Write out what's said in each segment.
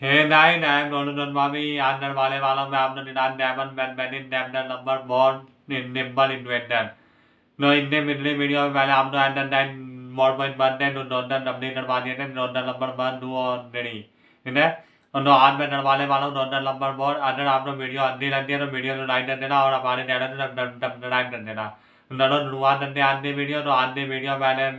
Hey nine, I am Donald Mami, under Vale Valam, Abdon, Diamond, Benin, Damden, number born in Nimble invented. No Indian middle video, Vale Abdo, and then more point one, then to Donald, updated Valiant, and Donald number one, do already. In there, on the Advent and Vale Valam, Donald number board, other after video, until and the video to light and or about it, and the light and dinner. No, Ruan and the Andi video, to Andi video, Vale,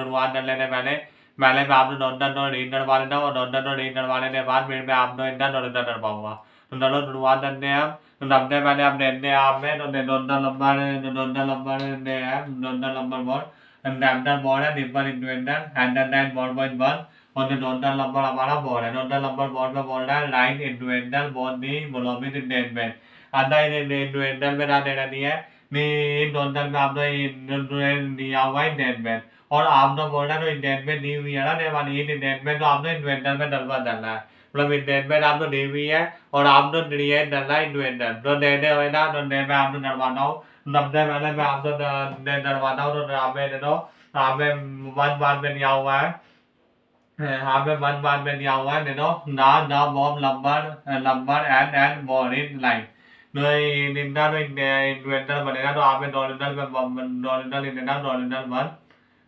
Ruan and Lene Valley. मैंने मैं आपने doctor no reader वाले ना और doctor no reader वाले ने बाद में आपने इंटर नो डॉक्टर पाऊंगा तो डॉक्टर शुरुआत करने हैं तो नब्बे मैंने अपने ने आप में तो डॉक्टर नंबर ने है doctor number board doctor board है निपल inventor handle line board point one और जो डॉक्टर नंबर हमारा बोर्ड है डॉक्टर नंबर बोर्ड में बोल रहा है लाइन इन्वेंटर बोर्ड दी बोलोमित इन्वेंटमेंट अंदर इन्वेंटर में ना देना नहीं है नहीं डॉक्टर में आपने दिया हुआ इन्वेंटमेंट और आपने बोला तो इंटेंट में दी हुई है ना वाली इंटेंट में तो आपने इन्वेंटर में डालना है मतलब इंटेंट में आपने दी हुई है और आपने दिए डालना इन्वेंटर तो देने हुए ना तो दे में आपने डलवाना हो नब्बे वाले में आपने डलवाना हो तो आप में दे दो आप में वन बार में दिया हुआ है आप में वन बार में दिया हुआ है दे दो ना बॉम number and body line nơi निंदा तो इन्वेंटर बनेगा तो आप में डॉलर में dollar inventor dollar one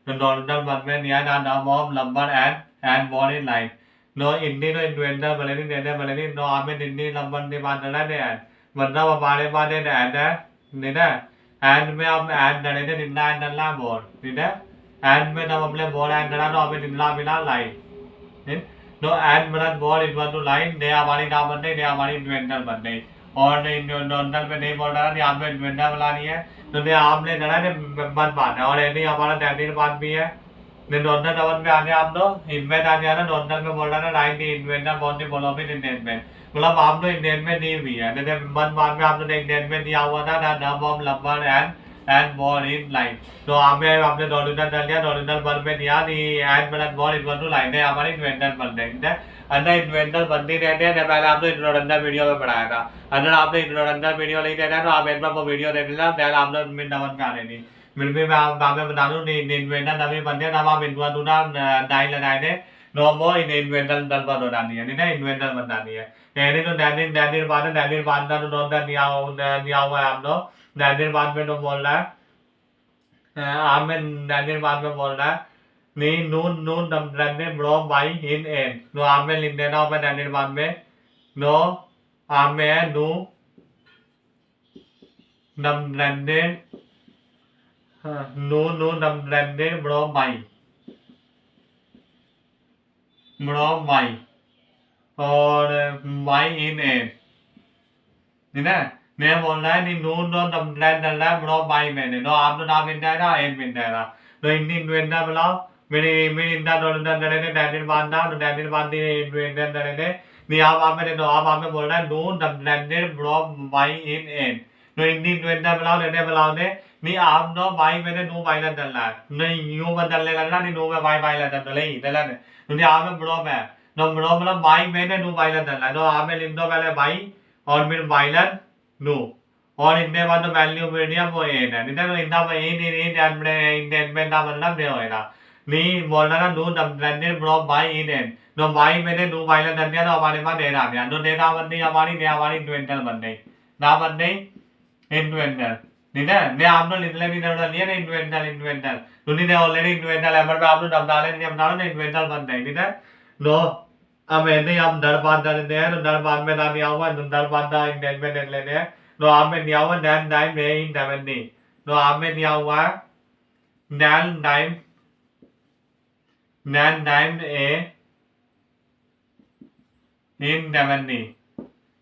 Donald Bunman Yana Namom Lumber and Body Life. No Indi no inventor Valeni Neda Valeni no Amen Indi Lumber the Mandala and Mandava Bade Bade and Nida and may and the Nina and the Lambor. Nida and may the Mable board and the Robin in Lamina line. No and Maran board it was to line they are money down Monday they are money inventor Monday. और doctor में नहीं बोल रहा था आप में inventor वाला नहीं है तो ने आपने कहा ने बंद बात है और ऐसे हमारा डैडी बात भी है ने डॉक्टर डबल में आगे आप लोग इन्वेंट आ गया ना डॉक्टर में बोल रहा था राइट इन्वेंटर बहुत ही बोलो भी इन्वेंटमेंट मतलब आप लोग इन्वेंटमेंट दी हुई है ने बंद बात में आप लोग इन्वेंटमेंट दिया हुआ था ना बॉम लंबर एंड बॉल इन लाइन तो आपने डॉक्टर डाल दिया डॉक्टर बल में दिया एंड मतलब बॉल इक्वल टू लाइन है हमारे इन्वेंटर बन रहे हैं अंदर इन्वेंटर बनती रहते हैं पहले आपने इंट्रोडक्शन वीडियो में पढ़ाया था अगर आपने इंट्रोडक्शन वीडियो नहीं देखा तो आप एक बार वो वीडियो देख लेना दैन आप लोग मिनट नवन में आ रही थी फिर भी मैं आपको बता दूँ इन्वेंटर नवी बनते तब आप इनका दूना डाई लगाए थे नो वो इन्वेंटर दल पर बनानी है नहीं ना इन्वेंटर बनानी है यानी तो डैनिल बाद का तो डॉक्टर दिया हुआ है आप लोग डैनिल बाद में तो बोल रहा है आप में डैनिल बाद में बोल रहा हैนี่นู่นดำเนินได้ร้องไว้หินเอ็นโนอาเมลินเดนเอาไปดันในวันเมโนอาเมนูดำเนินได้นูดำเนินได้ร้องไว้और वाई इन एनนี่นะเนี่ยบอกแล้วนี่นู้นโดนดำเนินแล้วร้องไว้เมเนี่ยโนอาเมนาเป็นได้นะเอ็นเป็นได้นะโดยนี่เว้นได้ไปแล้วमेरी इंदा डॉलर डरे ने डैनिल बांधा तो डैनिल बांधी इन्वेंटर डरे ने नहीं आप में तो आप में बोल रहा है नो डैनिल ब्लॉक बाई इन एन नो इंडी इन्वेंटर बुलाओ ने नहीं आप नो बाई में नो बाई ला डलना नहीं यूं बदलने लगना नहीं नो में बाई ला डलना नहीं डलना नहीं आप में ब्लॉक है नो ब्लॉक मतलब बाई में नो बाई ला डलना नो आप में लिंदो पहले बाई और फिर बाई ला नो और इनके बाद तो वैल्यू मीडियम वो एन है नहीं तो इंदा में इन इंडेंटमेंट का मतलब नहीं होएगा नहीं बोल रहा था नू डंडे ब्लॉक बाई इन एन नो बाई मैंने नू बाई ला डंडिया तो हमारे पास डेरा गया तो डेरा बन गई हमारी इन्वेंटर बन गई ना बन गई इन्वेंटर नहीं ना ने आप लोग लिटले भी डाल दिया ना इन्वेंटर तो नहीं ने ऑलरेडी इन्वेंटर लेवल पे आप लोग डब डाले नहीं डालो ना इन्वेंटर बन गई नहीं ना नो अब ऐसे हम दर बात डालते हैं तो दर बात में ना दिया हुआ दर बात का इन्वेंटमेंट देख लेते हैं तो आप में दिया हुआ नैन टाइम में इन सेवेंटी तो आप में दिया हुआ है नैन time nine times a in 70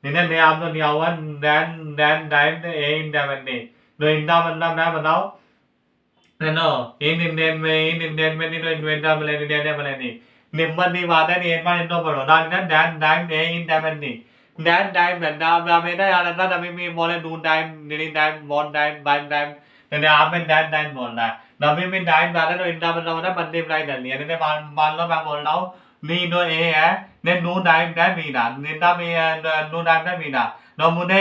नहीं ने आप तो दिया हुआ nine times a in 70 तो इनका मतलब मैं बताओ है ना इन इंडियन में नहीं तो इन्वेंटर मिले नहीं निम्बल नहीं बात है नहीं एक बार इनको पढ़ो ना nine times a in 70 nine times ना आप मेरा याद आता तभी मैं बोले two time three time one time five time तो आप में nine time बोल रहा है नवी में डाइन डाला तो इनका मतलब होता है मल्टीप्लाई कर लिया नहीं मान लो मैं बोल रहा हूँ नी नो ए है ने नो डाइन है मीना निंदा में नो डाइन है मीना नो मुझे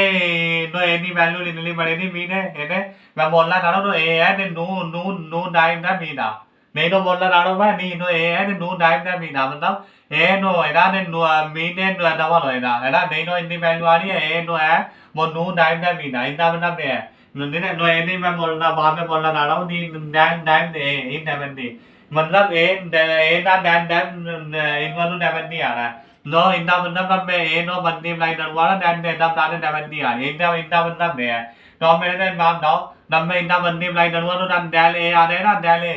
नो ए नी वैल्यू लिखनी पड़ेगी मीने है मैं बोलना चाह रहा हूँ नो ए है ने नो डाइन है मीना नहीं तो बोलना राणो भाई नहीं नो ए ने नो टाइम ना मीना मतलब ए नो है ना ने नो मी ने नो डबल है ना नहीं नो इतनी वैल्यू आ रही है ए नो है वो नो टाइम ना मीना इतना मतलब है नहीं ना नो ए नहीं मैं बोलना बाद में बोलना राणो नहीं time time A in time नहीं मतलब ए ना टाइम टाइम इन वालों टाइम नहीं आ रहा है नो इतना मतलब मैं ए नो बंदी लाइन डलवाना टाइम ने तब ताने टाइम नहीं आ रही इतना इतना मतलब है तो मेरे ने बात दो तब मैं इतना बंदी लाइन डलवाना टाइम डेल ए आ रहे ना del A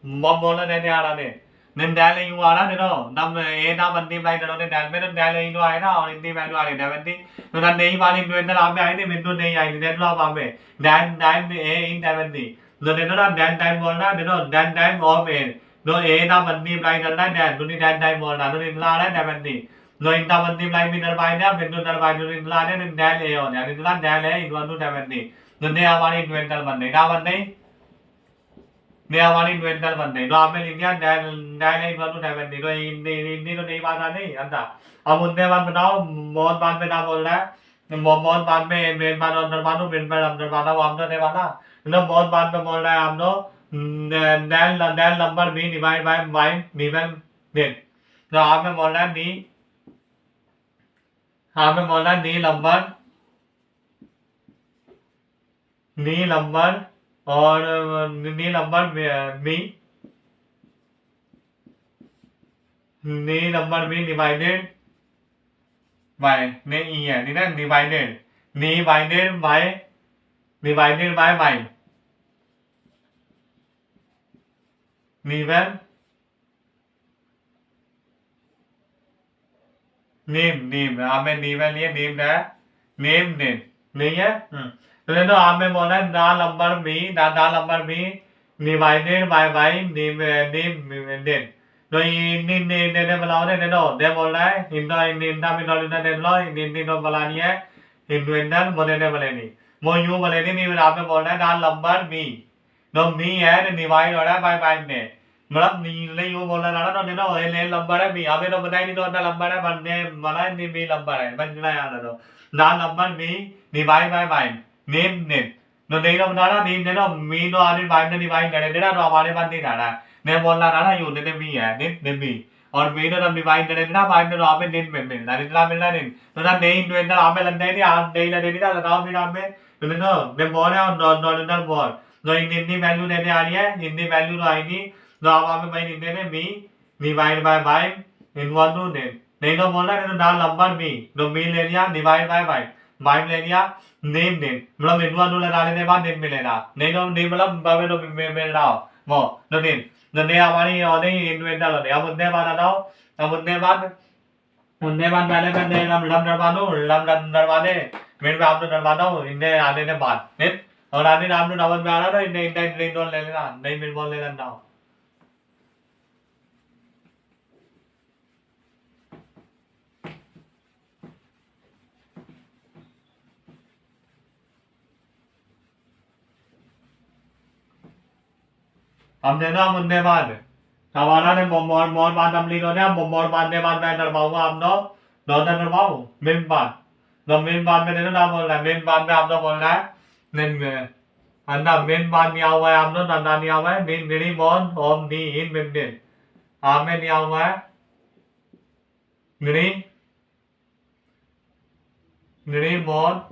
Mong muốn lên đây là nè nên đá lên qua đó nữa năm e năm mình đi bay rồi nên đá mấy đá lên qua đó nên đi bay qua để đá bên đi rồi đá này vào đi đuôi nó làm cái này mình đuôi này vậy nên lo vào về đá đá e in đá bên đi rồi nên nó đá đá mòn đó nên nó đá mòn về rồi e năm mình đi bay rồi đá rồi đi đá mòn là nó đi la đó đá bên đi rồi in năm mình đi bay mình bay đó mình đuôi bay rồi đi la đó nên đá leo nè nên đá leo in vào đá bên đi rồi này vào đi đuôi đá bên này đá bên đấyเนี่ยวันนี้เว้นกันวันไหนรอไม่ลิงเนี่ยได้เลยวันนู้นได้วันนี้ด้วยนี่ตัวนี้วันนี้อันน่ะเอาบุญเนี่ยวันเป็นเอามอนวันเป็นเอาหมดแล้วมอนวันไม่เว้นวันนั้นวันนู้นเว้นไปลำวันนั้นวันนั้นในวันน่ะแล้วมอนวันเป็นหมดแล้วอันนู้นแดนลำบากมีนี่ไว้มีเป็นเด่นเราเอาไปหมดแล้วนี้เอาไปหมดแล้วนี้ลำบากऔर नी number मी divided by ने ई है नी ना divided by by नीवन name हमें नीवन ये नेम है नेम नहीं है तो आप में बोला the number B divided by name तो इन ने बुलाओ ने दे बोल रहा है इंदा ने लो इन बुला नहीं है इंडुएंडल बोले ने बोले नहीं वो यूं बोले नहीं आप में बोल रहा है दा नंबर बी तो मी है डिवाइड हो रहा है बाय ने मतलब नहीं यूं बोल रहा है ना ले नंबर है बी हमें तो बताया नहीं तो नंबर है बनने वाला है बी नंबर है बन गया यार तो the number b divide by name no नहीं तो बता रहा नेम ना मी तो आने बाइम ने डिवाइड करे देना तो हमारे पास नहीं रहा है मैं बोल रहा ना यू ने मी है ने मी और मी तो तब डिवाइड करे देना बाइम ने तो आप में नेम मिल रहा है इतना मिल रहा है तो ना नहीं तो इतना आप में लंदे नहीं आप नहीं लगे नहीं ना लगाओ फिर आप में तो मैं बोल रहा हूँ नॉर्मल बोल तो इतनी वैल्यू देने आ रही है इतनी वैल्यू तो आएगी तो आप में भाई लिखते हैं मी डिवाइड बाय बाइम इन वन टू नहीं तो बोल रहा है तो ना नंबर मी तो मी ले लिया डिवाइड बाय बाइम ले लिया नेम मतलब इनवा नो लगाने के बाद नेम मिलेगा नहीं तो नेम मतलब बाबे तो मिल रहा वो तो नेम तो ने हमारी और नहीं इन्वेंटर होने अब उनने बाद बताओ अब उनने बाद पहले मैं लम डरवा दे मेरे पे आप तो डरवा दो इन्हें आने के बाद नेम और आने नाम तो नवन में आ रहा था इन्हें ले लेना नहीं मिल बोल ले लेना हमने ना मुन्ने बाद हमारा ने मोर बाद हम लीनो ने मोर बाद ने बाद मैं डरवाऊंगा हम नो दो डरवाऊं मिन बाद तो मिन बाद में ना बोल रहा है मिन बाद में आप तो बोल रहा है निन में अंदर मिन बाद नहीं हुआ है हम तो नंदा नहीं हुआ है निन निरी मोन ओम नी इन मिन निन आप में नहीं हुआ है निरी निरी मोन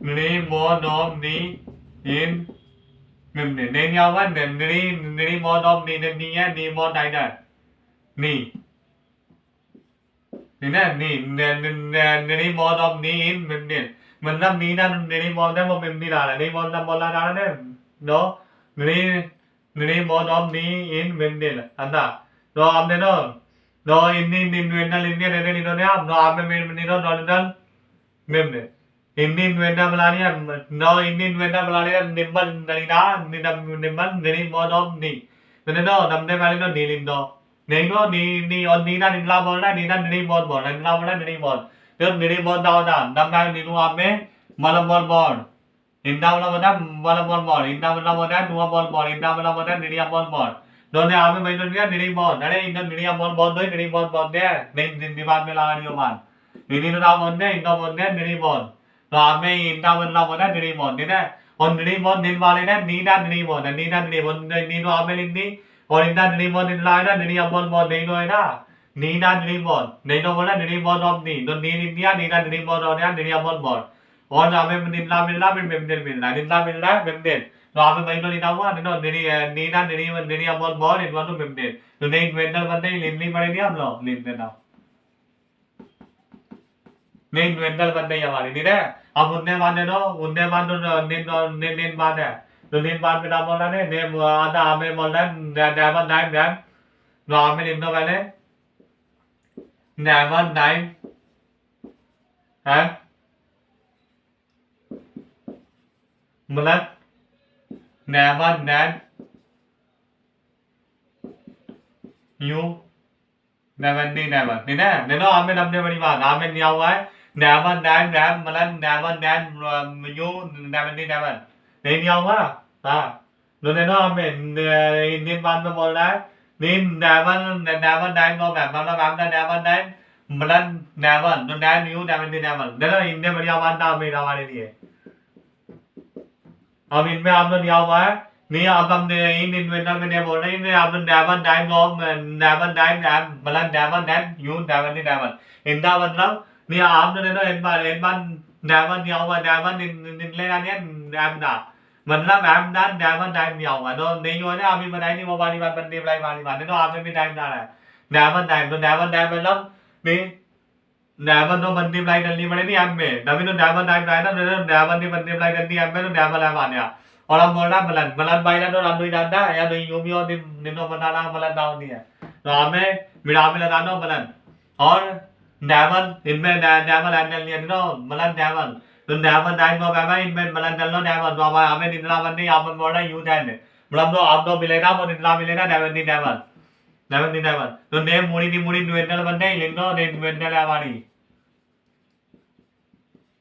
निरी मोन ओम नी इन मिन निन नहीं हुआ है निरी मोन ओम नी नहीं है नी मोन डाइडर नीนี่นะนี่นี่มอดอมนี่อินมันเนี่ยมันน้ำนี้นะนี่มอดได้มันเป็นนี่ละนี่มอดน้ำมอดละนะเนี่ยเนาะนี่มอดอมนี่อินมันเนี่ยอันน่ะเนาะอันเนี่ยเนาะเนาะอินนี่เวนนั่นอินเนี่ยเนี่ยนี่เนาะเนี่ยเนาะอันเป็นนี่เนาะนั่นนั่นเมมเนี่ยอินนี่เวนนั่นมาแล้วเนี่ยเนาะอินนี่เวนนั่นมาแล้วเนี่ยนิมมันนี่นะนี่นำนิมมันนี่มอดอมนี่เนี่ยเนาะนำได้มาแล้วเนาะนี่ลิมเนาะनहीं नो नी और नीना निकला बोल रहा है नीना निरी बहुत बोल रहा है निकला बोल रहा है निरी बहुत फिर निरी बहुत दाव दा दम ना नीनू आप में मलम बोल बोल इंदा वाला बोला मलम बोल इंदा वाला बोला नुआ बोल इंदा वाला बोला निरिया बोल दोनों आप में भाई दोनों निरी बोल अरे इंदा निरिया बोल दो निरी बोल दे नहीं दिमाग में लगा दियो मान इन्हीं तो बोल दे इंदा बोल दे निरी बोल तो आप में इंदा वाला बोला निरी बोल नहीं ना और निरीमोन निन वाले ने नीना निरीमोन नीना निरीमोन नीनो आमे निन्नी और इन्ना निरीमोन निन्ना है ना निरी अमोन मोन नीनो है ना नीना निरीमोन नीनो बोला निरीमोन ऑफ नी तो नी इंडिया नीना निरीमोन और या निरी अमोन मोन और आमे निन्ना मिलना फिर मेमदेन मिलना निन्ना मिलना मेमदेन तो आमे भाई तो निना हुआ निनो निरी नीना निरी अमोन मोन इन वालों मेमदेन तो नहीं इन्वेंटर बंदे लिनली पड़े नहीं हम लोग लिन देना नहीं इन्वेंटर बंदे ही हमारी नहीं है अब उन्ने मान नो उन्ने मान निन मान है तो निन मान पे ना बोला ने ने आधा हमें बोल रहा है नेवर नाइन मैम तो हमें निन्नो वाले नेवर नाइन है मतलब नेवर नाइन यू नेवर नहीं नेवर नहीं ना नहीं हमें हमने बड़ी बात हमें नहीं हुआ है नेवर नाइन मैम मतलब नेवर नाइन यू नेवर नहीं नेवर नहीं हुआ हाँ तो नहीं हमें इंडियन बात में बोल रहा है नहीं never never nine no ma'am मतलब हमने नेवर नाइन मतलब नेवर तो नाइन यू नेवर नहीं नेवर नहीं इंडियन बढ़िया बात था हमें हमारे लिए अब इनमें आप लोग दिया हुआ है नहीं अब हम इन इन्वेंटर में नहीं बोल रहे हैं आप लोग never nine of never nine मतलब नेवर नाइन यू नेवर नहीं नेवर इनका मतलब नहीं आप लोग ने एक बार नेवर दिया हुआ नेवर निकलेगा नहीं एम ना मतलब एम ना नेवर नाइन दिया हुआ तो नहीं हो ना अभी बनाई नहीं वो वाली बात बंदी बनाई वाली बात है तो आपने भी टाइम डाला है नेवर नाइन तो नेवर नाइन मतलब नहीं नेवर तो बंदी अप्लाई करनी पड़ेगी एम में तभी तो नेवर टाइम आया ना नेवर नहीं बंदी अप्लाई करनी एम में तो नेवर ऐप आने और हम बोल रहा है मलन मलन भाई ना तो हम नहीं जानता है या तो यूं भी और निनो बताना मलन दाव नहीं है तो हमें मिला में लगाना मलन और नेवर इनमें नेवर हैंडल नहीं है नो मलन नेवर तो नेवर टाइम को बाबा इनमें मलन डाल लो नेवर तो हमें निंदा बंदी आप बोल रहा है यू दैन मतलब तो आप तो मिलेगा वो निंदा मिलेगा नेवर नहीं नेवर नेवर नहीं नेवर तो नेम मुड़ी इन्वेंटर बनते ही लिखो इन्वेंटर है हमारी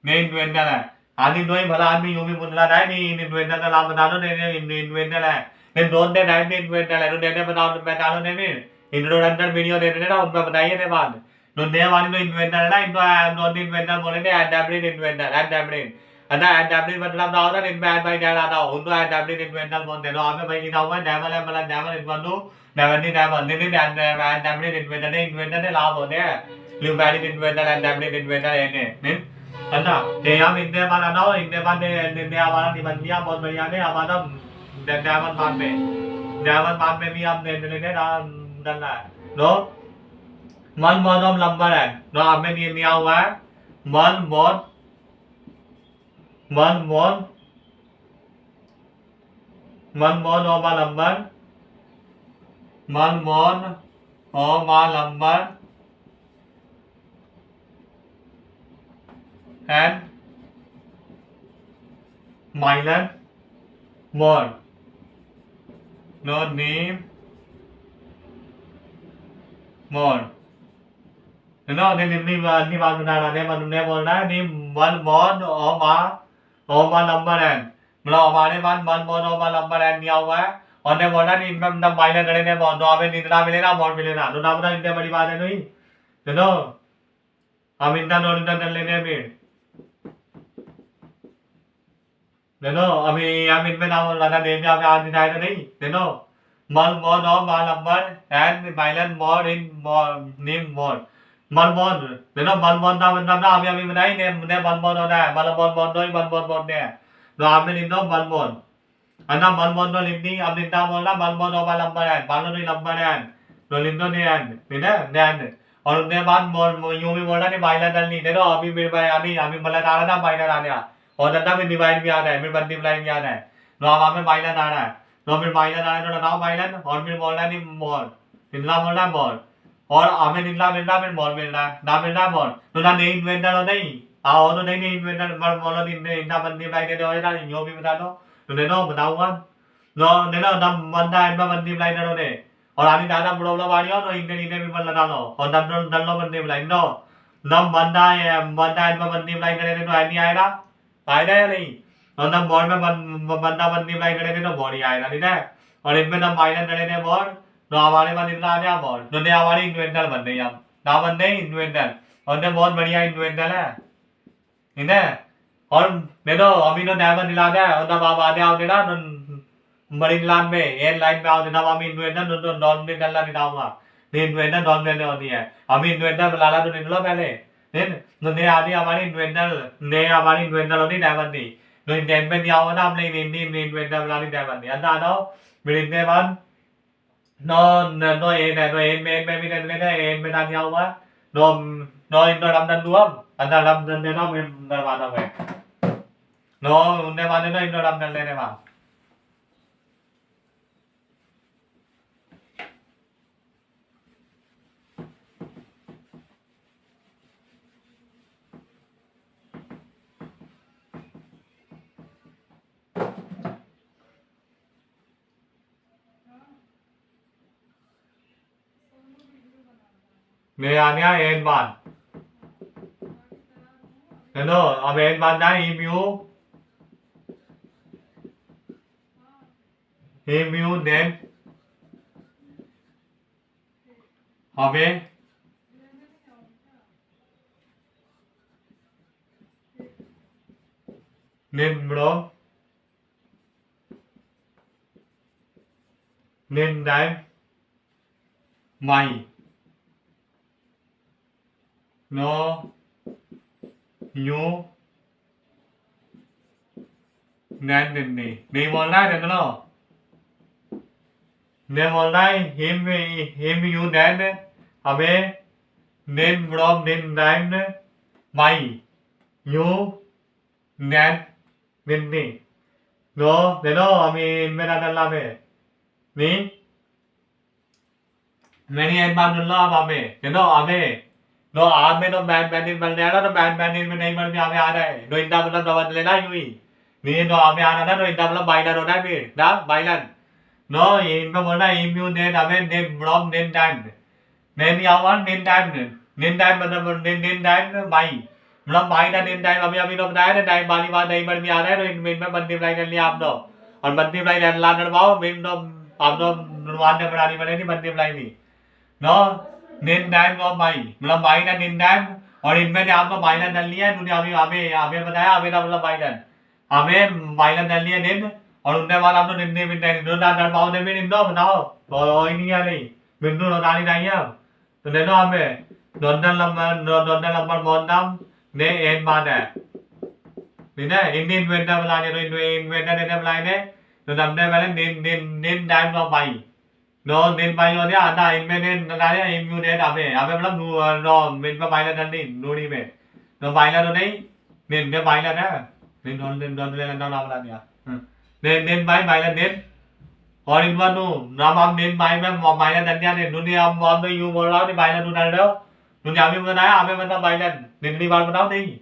नहीं इन्वेंटर है आदमी दो ही भला आदमी यूं भी बुंदला है नहीं इन्वेंटर का नाम बता दो नहीं इन्वेंटर है नहीं दोनों ने टाइम नहीं इन्वेंटर है तो देने बताओ बता दो नहीं इंट्रोडक्शन वीडियो दे देना उनमें बताइए ने बात तो नए वाली तो इन्वेंटर है ना इनको नॉन इन्वेंटर बोले थे एडैप्टिव इन्वेंटर एडैप्टिव अदा एडैप्टिव मतलब ना होता इनमें एड बाय डेट आता हो उनको एडैप्टिव इन्वेंटर बोलते हैं हमें भाई लिखा हुआ है नेवर है मतलब नेवर इन्वेंटू नेवर नहीं एडैप्टिव इन्वेंटर ने इन्वेंटर ने लाभ होते हैं ल्यूमैटिक इन्वेंटर एडैप्टिव इन्वेंटर है नहीं है ना ये हम इंडिया वाला ना हो इंडिया वाले इंडिया वाला निबंधिया बहुत बढ़िया है हमारा डायमंड बाग में भी हम लेने डालना है नो मन मोन नंबर है नो हमें नहीं दिया हुआ है मन मोन ओमा नंबर मन मोन ओमा number and Milan more no name more no नहीं बात बता रहा है मैं बोल रहा है नहीं वन मोन ओमा नंबर है मतलब हमारे पास वन मोन ओमा नंबर है दिया हुआ है और ने बोला नहीं इनमें मतलब माइनर करे ने बहुत तो हमें निंदा मिलेगा बहुत मिलेगा तो ना बता इतने बड़ी बात है नहीं चलो हम इतना नोट कर लेने फिर देखो अभी हम इनमें नाम बोल रहा था नेम यहाँ पे आज दिखाया था नहीं देखो मल मोर ऑफ माल नंबर एंड माइलन मोर इन नेम मोर मल मोर देखो मल मोर का मतलब ना अभी अभी बनाई ने मल मोर होता है मल मोर दो ही मल मोर बोलते हैं तो आपने लिख दो मल मोर है ना मल मोर तो लिख दी अब लिखता बोलना मल मोर ऑफ माल नंबर है माल नहीं नंबर है तो लिख दो नहीं ठीक है ध्यान और उसके बाद यूं भी बोल रहा नहीं माइनर डलनी देखो अभी मेरे अभी मतलब आ रहा था माइनर आ गया और दादा में डिवाइड भी आ रहा है फिर बंदी डिवाइड भी आ रहा है तो अब हमें माइनर आ रहा है तो फिर माइनर आ रहा है तो लगाओ माइनर और फिर बोल रहा है नहीं मोर निकला बोल रहा है मोर और हमें निकला मिल रहा है फिर मोर मिल रहा है ना मिल रहा है मोर तो ना नहीं इन्वेंटर हो नहीं आओ तो नहीं इन्वेंटर बोलो इतना बंदी डिवाइड देते हो ना यो भी बता दो तो दे दो बताऊंगा नो दे दो दम बंदा है बंदी डिवाइड हो दे और आदमी दादा प्रॉब्लम आ रही हो तो इनके भी बल लगा लो और दल लो बंदी डिवाइड नो दम बंदा है बंदी डिवाइड करे तो नहीं आएगा आएगा या नहीं और तब बोर्ड में बंदा बंदी अप्लाई करेंगे तो बोर्ड ही आएगा ठीक है और इनमें तब माइनर करेंगे बोर्ड तो हमारे पास इतना आ गया बोर्ड तो नहीं हमारी इन्वेंटर बन रही हम ना बन रही इन्वेंटर और तो बहुत बढ़िया इन्वेंटर है ठीक है और देखो अभी तो डायमंड दिला गया और तब आप आने आओ देना मरीन लाइन में एयर लाइन में आओ देना अभी इन्वेंटर तो नॉन में डलना दिखाऊंगा इन्वेंटर नॉन में होती है अभी इन्वेंटर बुलाना तो निकलो पहले तो ने आधी हमारी इन्वेंटर होती डायमंड दी तो इंडियन में दिया होगा ना हमने इन्वेंटर बुलानी डायमंड दी अंदर आ जाओ फिर इनके बाद no no en में भी लेना en में डाल दिया हुआ no no इनको रमदन दूँ अब अंदर रमदन देना मैं दरवाजा में no उन्हें वाले ना इनको रमदन लेने वाला मैं आने en बार no अब en बार ना emu then हमें निम्रो निम्न माई no you nên नहीं बोलना है देखो नहीं बोलना है him you then हमें nên from nên my you nên निन्नी no देखो हमें मेरा डल्ला में नहीं मैंने एक बार डल्ला अब हमें देखो हमें नो आग में तो बैन बन जाएगा तो बैन में नहीं बन में हमें आ रहा है नो इंदा मतलब दबा लेना यूं ही नहीं नो हमें आना था नो इंदा मतलब बाइलर होना है फिर ना बाइलर नो इनमें बोलना इम्यू नेट हमें नेट ब्रॉम नेट टाइम नेट आवा नेट टाइम मतलब नेट टाइम बाई मतलब बाई ना नेट टाइम अभी अभी तो बताया ना टाइम वाली बात नहीं बन में आ रहा है तो इनमें बंदी फ्लाई कर लिया आप तो और बंदी फ्लाई ला डरवाओ मेन तो आप तो नुवान बनानी पड़ेगी बंदी फ्लाई भी नो निन टाइम और माई मतलब माई ना निन टाइम और इनमें ने आपको माइनस डाल लिया है अभी हमें हमें बताया हमें ना मतलब माइनस हमें माइनस डाल लिया निन और उनने वाला आपको निन्ने मिनट निन्नो डाल पाओ ने भी निन्नो बताओ तो ही नहीं आ रही बिंदु लगानी चाहिए अब तो देखो हमें डॉनर नंबर बहुत नाम ने एन बात है ठीक है इंडियन इन्वेंटर बुलाने तो इन्वेंटर ने बुलाए तो हमने पहले निन time of my no nên bay rồi nhá là in nên cái em như thế là về à về lắm nó mình phải bay lên đi nuôi đi về nó bay lên đấy nên cái bay lên đó nên lên đâu đâu là nhỉ nên bay lên đến और इन बार नु नाम हम nên bay में bay lên đánh nên नु नहीं हम तो यूं बोल रहा हूँ bay lên नु डाल दो नु यहाँ भी बताया हमें मतलब bay lên निन्नी बार बताओ नहीं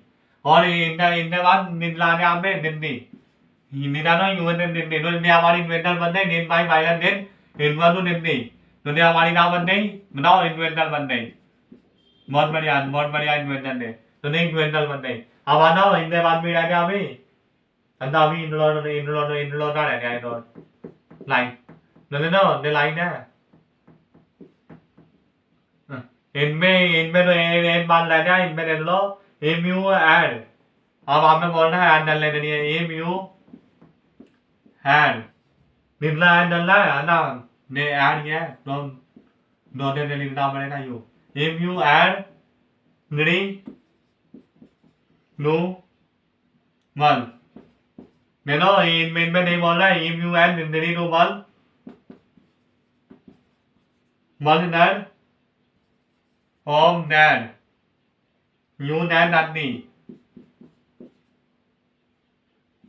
और इनके बाद निन्ना ने हमें निन्नी निन्ना नो यूं निन्नी नु हमारी इन्वेंटर बंदे निन bay lên đến इनवर तो निन्नी दुनिया हमारी नाम बन नहीं बताओ इन्वेंटर बन नहीं बहुत बढ़िया इन्वेंटर ने तो नहीं इन्वेंटर बन नहीं अब आना इनके बाद में रह गया अभी अंदर अभी इनलो का रह गया इनो लाइन no ने लाइन है इनमें तो एन बार रह गया इनमें ले लो एमयू ऐड अब आपने बोलना है ऐड डालने देनी है एमयू ऐड निकला ऐड डालना है ना ने ऐड किया दो ने लिखना पड़ेगा यू एमयू ऐड निरी नो वन देखो इनमें नहीं बोल रहा है एमयू ऐड निरी नो वन नैड ओम नैड यू नैड नन्नी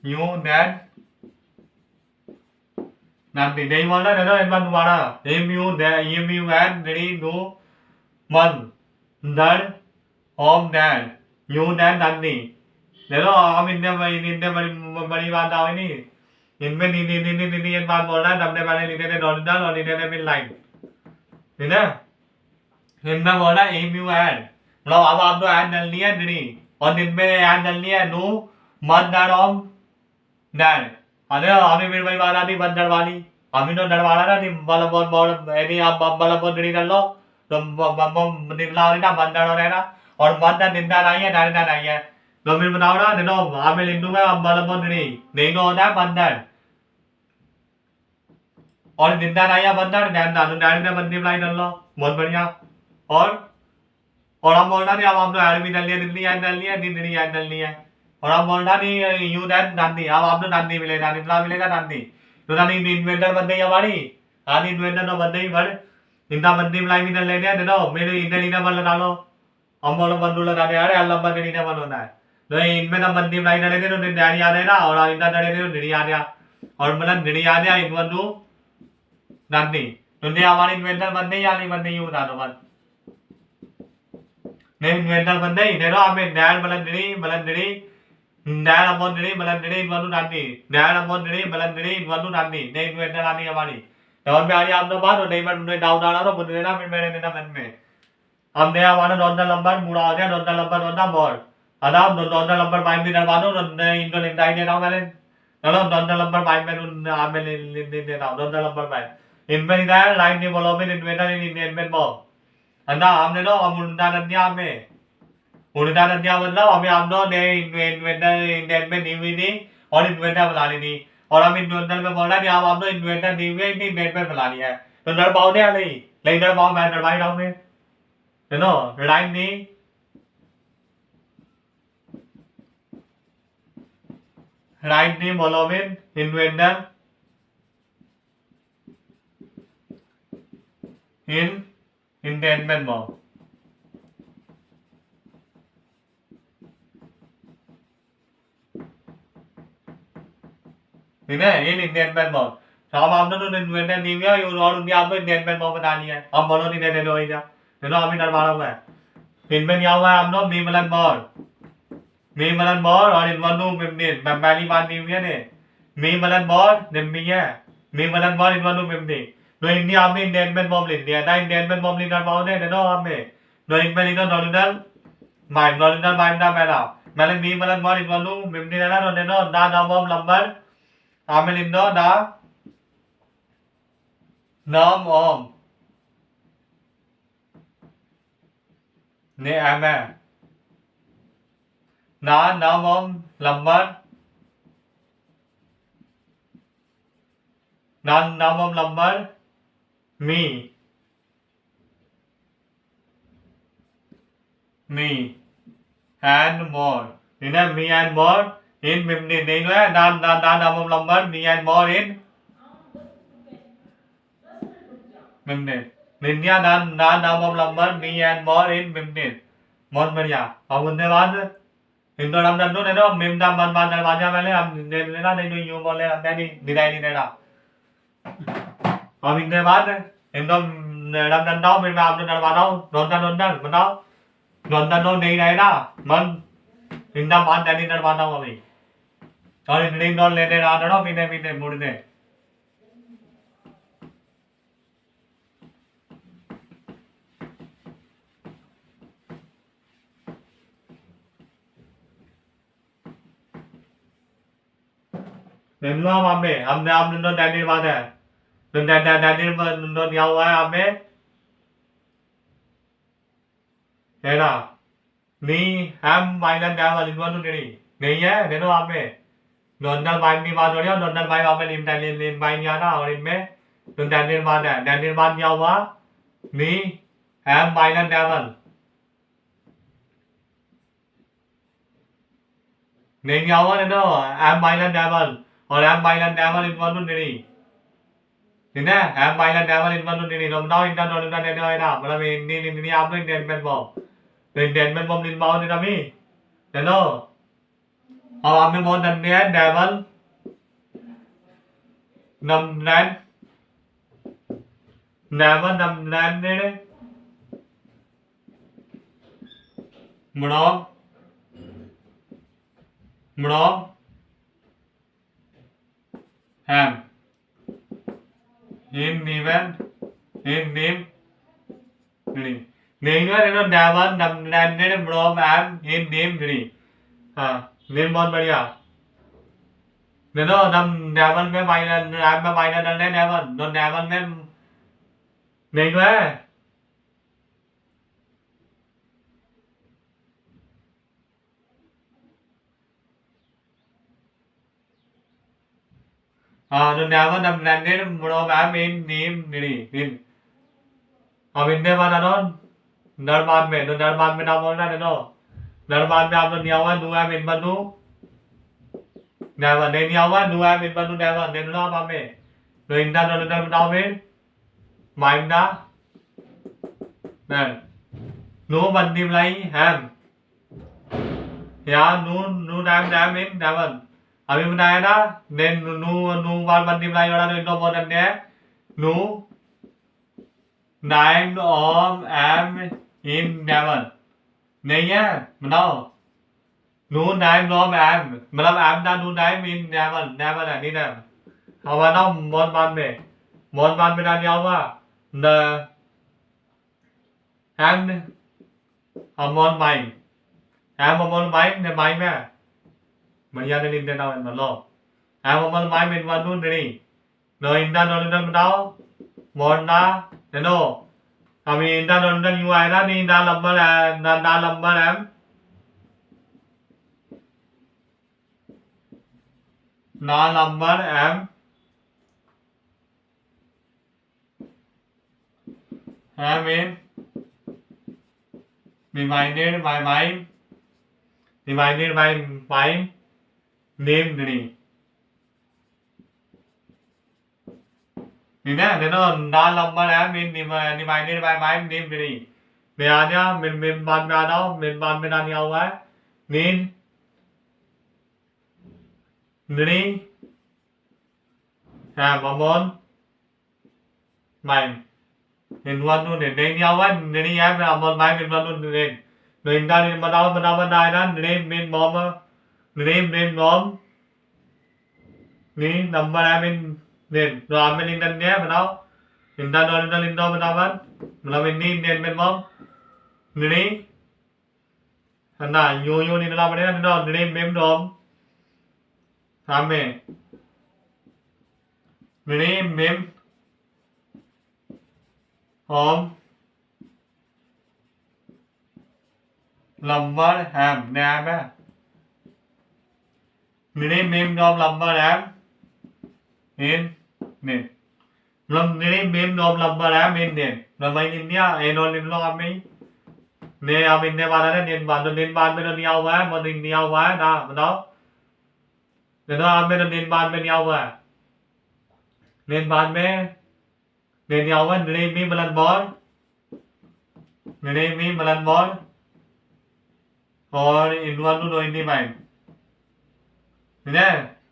यू नैड नन्नी नहीं बोल रहा है ना दोबारा एमयू एन रेडी नो वन नैड ओम नैड यू नैड नन्नी देखो हम इनने बड़ी बात आओ नहीं इनमें नी बात बोल रहा है हमने पहले लिखे थे डॉलर और लिखे थे लाइन ठीक है इनमें बोल रहा है एमयू एड मतलब अब आप तो ऐड डालनी है नहीं और इनमें ऐड डालनी है नो मन नैड ओम नैड अरे अभी मेरी भाई बात आती बंद डरवानी अभी तो डरवाना ना नहीं मतलब बहुत यदि आप मतलब बहुत नहीं कर लो तो निकला ना बंद डर रहना और बंद निंदा नहीं है डरना नहीं है Domin Manaura, the no, Amelindunga, Malamondri, Nego, that Bandan. Or Dindanaya Bandan, and Dana Bandi Blind Allah, Monbania, or हम बोल रहा नहीं अब हम तो आर्मी डाल लिया दिल्ली डाल लिया दिल्ली डाल लिया और हम बोल रहा नहीं यू दैट डांडी अब आप तो डांडी मिलेगा निकला मिलेगा डांडी तो डांडी इन्वेंटर बंदे ही हमारी आनी इन्वेंटर तो बंदे ही बड़ इंदा बंदी मिलाई भी डाल लेने दे दो मेरे इंदा नीना बल डालो हम बोलो बंदू लगा दे अरे अल्लाह बंदे नीना बल होना है तो इनमें तो बंदी मिलाई डाले थे तो डैडी आ रहे ना और इंदा डाले थे तो निड़ी आ गया और मतलब निड़ी आ गया इन बंदू डांडी तो ने हमारी इन्वेंटर बंदे ही आनी बंदे ही उठा दो बस నేను ఇన్వెంటర్ బందే నేను ఆమె డాడ్ బలందిడి డాడ్ అమ్మొందిడి బలందిడి ఇన్వన్ను నాన్ని డాడ్ అమ్మొందిడి బలందిడి ఇన్వన్ను నాన్ని నేను ఇన్వెంటర్ ఆని हमारी और मैं आज आपने बात हो नहीं मैं डाउन आ रहा मुझे ना फिर मैंने देना मन में हमने हमारा डॉलर नंबर मुड़ा आ गया डॉलर नंबर डॉलर बोर्ड अदाब डॉलर नंबर बाइक भी डलवा दो इनको लिंदा ही दे रहा हूं मैंने चलो डॉलर नंबर बाइक में आप में दे रहा हूं डॉलर नंबर बाइक इनमें इधर लाइन नहीं बोलो मैं इन्वेंटर इन्वेंट बॉब अंदा हमने लो हम उन्नता नदिया मतलब हमें हम लोग ने इन्वेंटर इन्वेंटमेंट दी हुई थी और इन्वेंटर बना ली थी और हम इन्वेंटर में बोल रहे थे हम लोग इन्वेंटर दी हुई थी इन्वेंटमेंट बना लिया है तो नर पाओ नहीं लेकिन नर पाओ मैं नरवाई रहा हूँ मैं you know right knee right knee बोलो में inventor in Indentment mo. Ini Indentment mo. Kalau हम तो इन्वेंटर नहीं हुआ ये और उनकी आपको इन्वेंटमेंट mo बता दिया है हम बोलो नहीं दे दो इधर ये तो अभी डरवा हुआ है इनमें क्या हुआ है हम लोग मीमलन बॉल और इन्वनु मिमनिन मैं पहली बात नहीं हुई है ने मीमलन बॉल निम्मी है मीमलन बॉल इन्वनु मिमनी no India आपने इंडियन बॉम्ब लिख दिया था इंडियन बॉम्ब लिखना पाओगे ने नो आपने no इनमें लिखो नॉमिनल माइंड ना पहला मैंने मी मतलब बॉल इन्वनु मिमनी ना नो ने नो ना बॉम्ब नंबर आपने लिख दो ना नाम ओम ने एम है ना नाम ओम नंबर ना नाम ओम number me and more in a me and more in mimni नहीं है नाम number me and more in mimni निन्या नाम number me and more in mimni बहुत बढ़िया अब उसके बाद इनको नाम दंडो ने नो मिम नाम मन दरवाजा पहले हम लेना नहीं यूं बोले नहीं दिलाई नहीं देना अब इनके बाद इनको डंडाओ फिर मैं आपने डरवाता हूँ डोंडन बताओ डोंडन नहीं रहेगा मन इंदा मान नहीं डरवाता हूँ अभी और इन डॉल लेने रहा डरो पीने मुड़ने निम्नो हमने आपने डैडी बात है तो डैडी दिया हुआ है हमें है ना नहीं हम माइनस डेवल इन्वॉल्व नहीं है देखो आप में डोनल बाइक की बात हो रही है डोनल बाइक आप में लिम बाइक नहीं आता और इनमें तो डैडी बात है डैडी बात क्या हुआ नहीं हम माइनस डेवल नहीं क्या हुआ देखो हम माइनस डेवल और हम माइनस डेवल इन्वॉल्व नहीं ठीक है हम माइनस डेवल इन्वॉल्व नहीं रमदाओ इनका डोनल देने वाला मतलब इंडियन आप लोग इंडियन बॉम्ब तो इंडियन बॉम्ब लिन पाओ नहीं तभी चलो अब आपने बहुत धन्य है डेवल नमलैंड डेवल नमलैंड ने मुड़ोम ham in name नहीं है ना डेवन नमलैंड मुड़ोम ham in name हाँ नेम बहुत बढ़िया देखो नम डेवन में माइनर ऐप में माइनर डालने डेवन तो डेवन में नहीं तो है nun never landed from am in name in अब इनने वाला नो नरमान में ना बोलना है नो नरमान में आप लोग निया हुआ नुआ में इन बंदू never नहीं निया हुआ नुआ में इन बंदू never नहीं नो आप में नो इंदा नो नो नो में माइंडाนั่นนูมันดิมไรแฮมยานูน้ำมินน้ำมันअभी बनाया ना ने नू वाल मन दिम लाई वाला नो बोल ने नू नाइम ऑम एम इन नेवन नहीं है बताओ नू नाइम ऑम एम मतलब एम ना नू नाइम इन नेवन है नहीं ना हवा ना मोन मान में ना नहीं हुआ न एम अमोन माइम एम अमोन माइम ने माइम है Maya na linda na man lo. Amo mal mai men wan nun ni. No inda no dao. Mon na no. Ami inda no yu ai na ni na lam ma na lam ma am. Na lam ma am. Am in reminded my mind. Reminded my mind. Name नहीं ना nó na number है min divided by my name नहीं मैं आ जा min बाद में आ जाओ min बाद में नहीं हुआ है नीन नहीं है ममोन माइन in one nu नहीं हुआ नहीं है मैं अमोन माइन in one nu नहीं no इंदा नहीं बनाओ ना नहीं min mom name mom ni number am in name no am in dan ne बताओ इंदा no इंदा बतावन मतलब इन name में mom ni ना यो ni ना बने ना name mem dom सामने name mem home number ham name है Nini mem nom lumber am in name. Lum nini mem nom lumber am in name. Lum ay India en on lim lo ami. Ne am in ne वाला ने दिन बाद में तो नहीं हुआ है मन नहीं हुआ है ना बताओ ने तो am में तो दिन बाद में नहीं हुआ है दिन बाद में नहीं हुआ nini mi malan bor nini mi malan bor और in one to 29 nè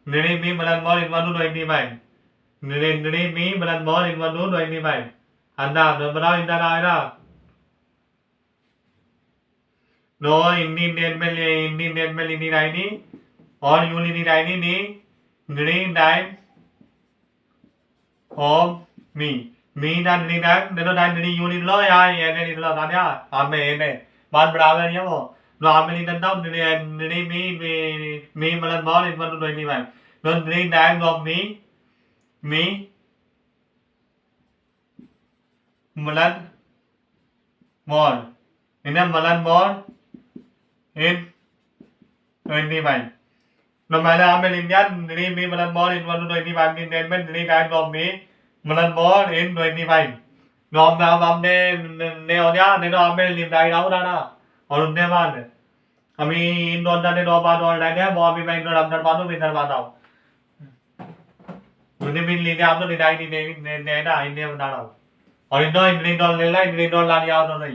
nini mi malan bor in one to 29 nini mi malan bor in one to 29 anda no बताओ इंदा ना है ना नो इंडियन में लिनी राइनी और यू लिनी राइनी नी nini nine home मी ना nini nine ने तो nini यू लिन लो यार ये ने लिन लो ना यार आप में ये ने बात बराबर नहीं है वो no I'm in the top me malan ball in 1 to 21 don't bring nine of me malan ball in a malan ball in 21 no matter how many Indian me malan ball in 1 to 21 in then nine of me malan ball in 25 no I'm ne onya ne no I'm lim dai đâu ra na और उनने बाद अभी इन दोनों ने दो बार और लगे वो अभी मैं इधर अंदर बातों में इधर बात आओ उन्हें भी लेने आप तो निदाई नहीं ना इन्हें बता रहा हूँ और इन दोनों ले ला इन दोनों ला लिया उन्होंने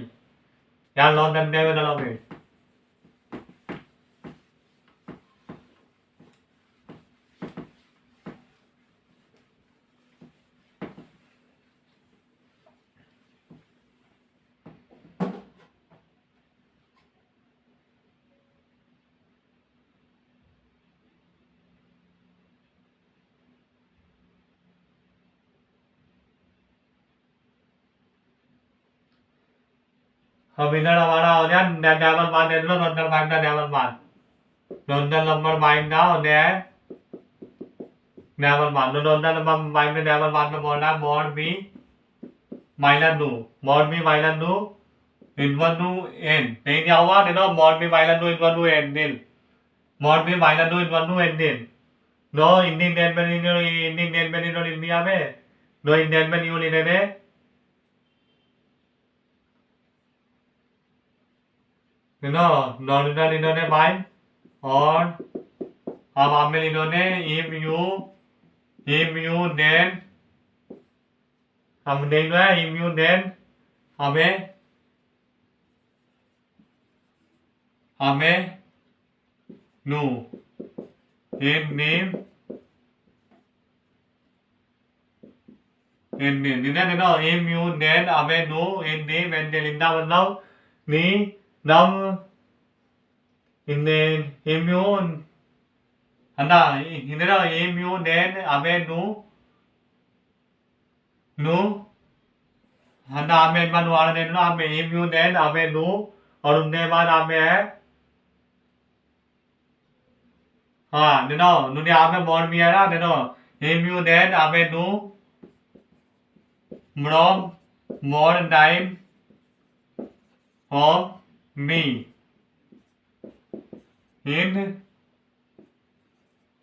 यार लॉन करने में डालोगे अब इधर हमारा हो गया डेवल मान दे लो नंबर माइंड का डेवल मान नंबर माइंड का होने है डेवल मान नंबर माइंड में डेवल मान में बोलना मॉड बी माइनस टू इनवन टू एन नहीं क्या हुआ देखो मॉड बी माइनस टू इनवन टू एन दिल मॉड बी माइनस टू इनवन टू एन दिल नो इंडियन इंडियन इंडिया में नो इंडियन में न्यू लिने नो नॉर्डिनल इन्होंने माइन और अब आमें इन्होंने इम्यूनेन हम नहीं है इम्यूनेन हमें हमें नु इन नीम इन नीम नो इम्यूनेन हमें नु इन नीम इन लिंदा मतलब नी नम इन इम्यून हना इन्हें इम्यूनेन हमें नु हना हमें मनु आने नो हमें इम्यूनेन हमें नु और उनके बाद हमें है हाँ नो नुने हमें मॉन मिया ना नो इम्यूनेन हमें नु मॉम मॉन time of me in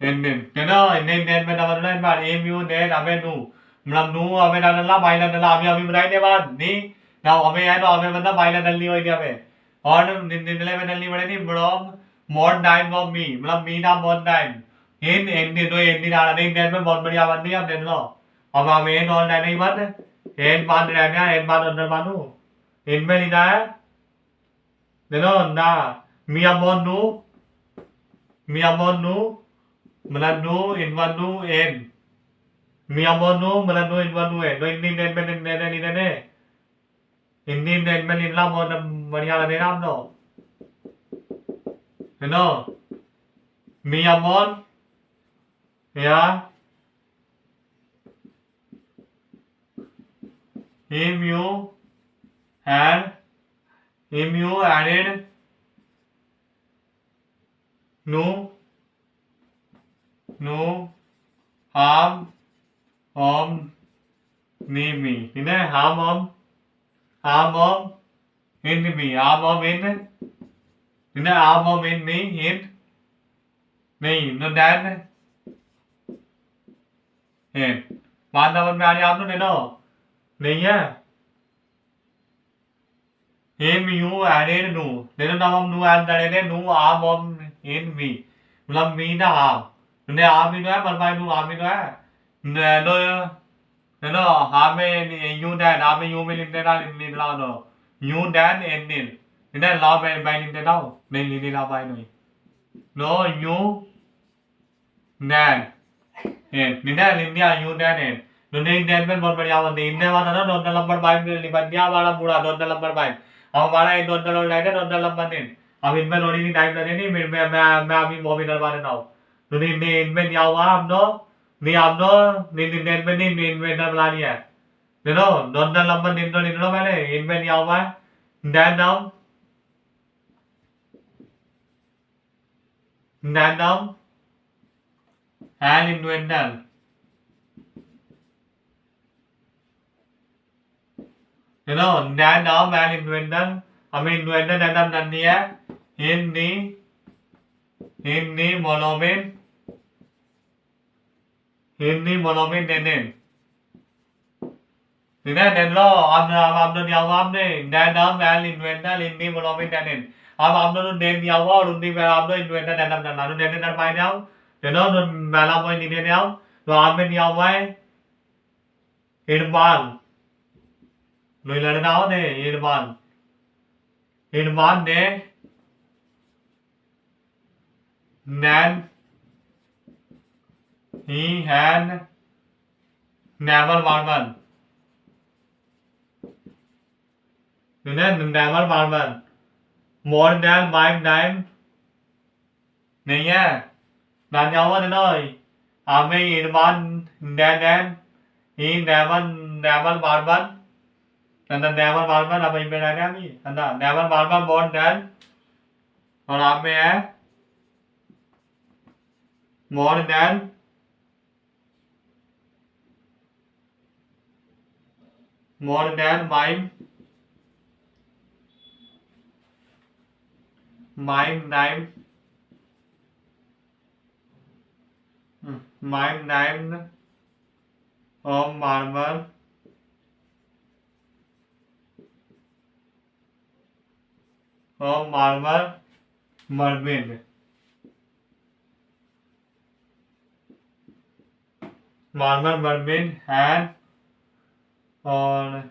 no इन में नवर ना बार इम्यूनेन हमें नु मतलब नु हमें ना बाइला ना अभी अभी बनाई ने बाद नहीं ना हमें है तो हमें मतलब बाइला डलनी होगी हमें और निकले में डलनी पड़ेगी मॉम मॉन टाइम ऑफ मी मतलब मी ना मॉन टाइम इन तो इन आ रहा है में बहुत बढ़िया बन रही है अब देख लो अब हम इन ऑन टाइम नहीं बन इन बात रहना इन बात अंदर मानू इनमें लिखा है देखो ना मियामोनु मियामोनु मतलब नु इनवानु एन मियामोनु मतलब नु इनवानु एन तो इन्नी नेन में ने इन्नी नेन में निकला बहुत बढ़िया लगे ना हम तो है ना मियामोन या इम्यू एंड इम्यू एडेड नु नु हाम ओम नीमी इन्हें हाम ओम इन मी हाम ओम इन इन्हें हाम ओम इन मी इन नहीं नो डैन इन मान में आ रही आप लोग नो नहीं है हिम यू एडेड नु देखो ना हम नु एड करेंगे नु आम ऑम इन मी मतलब मी ना आम ने आम ही तो है पर भाई नु आम ही तो है नो नो हमें यू डैन हमें यू में लिखने ना लिखने ला नो यू डैन एन नील इन्हें ला बाई लिखने ना नहीं लिखने ला बाई नहीं नो यू डैन एन निन्ने लिखने यू डैन एन नुने डैन में बहुत बढ़िया बनती इन्हें वाला ना दोनों नंबर बाई लिखने वाला पूरा दोनों नंबर बाई हमारा एक दो डॉलर लाइट है दो डॉलर बने अब इनमें लोडी नहीं टाइम लगे नहीं मैं अभी वो भी डलवा देता हूँ तो इनमें नहीं हुआ हम दो नहीं हम दो नहीं इनमें नहीं इनमें डलवा लिया है देखो दो डॉलर बन इन दो मैंने इनमें नहीं हुआ है डैंडम एंड इन्वेंटल डैंडम एंड इन्वेंटल हमें इन्वेंटर डैंडम करनी है हिंदी मोनोमिन डेनेन इन्हें देख लो अब तो दिया हुआ आपने डैंडम एंड इन्वेंटर हिंदी मोनोमिन डेनेन अब आप लोग डेन दिया हुआ और उनकी आप लोग इन्वेंटर डैंडम करना तो डेन कर पाए जाओ देखो तो पहला पॉइंट नहीं देने आओ तो आप में दिया हुआ है इरबान लोई लड़ना हो ने इरबान ने नैन he had never marvel never marvel more than 5 times नहीं है ना जाओ ना हमें इरबान नैन he never marvel never marvel अब इनमें रहने अभी never marvel more than और आप में है more than my time my name of marble mermaid and on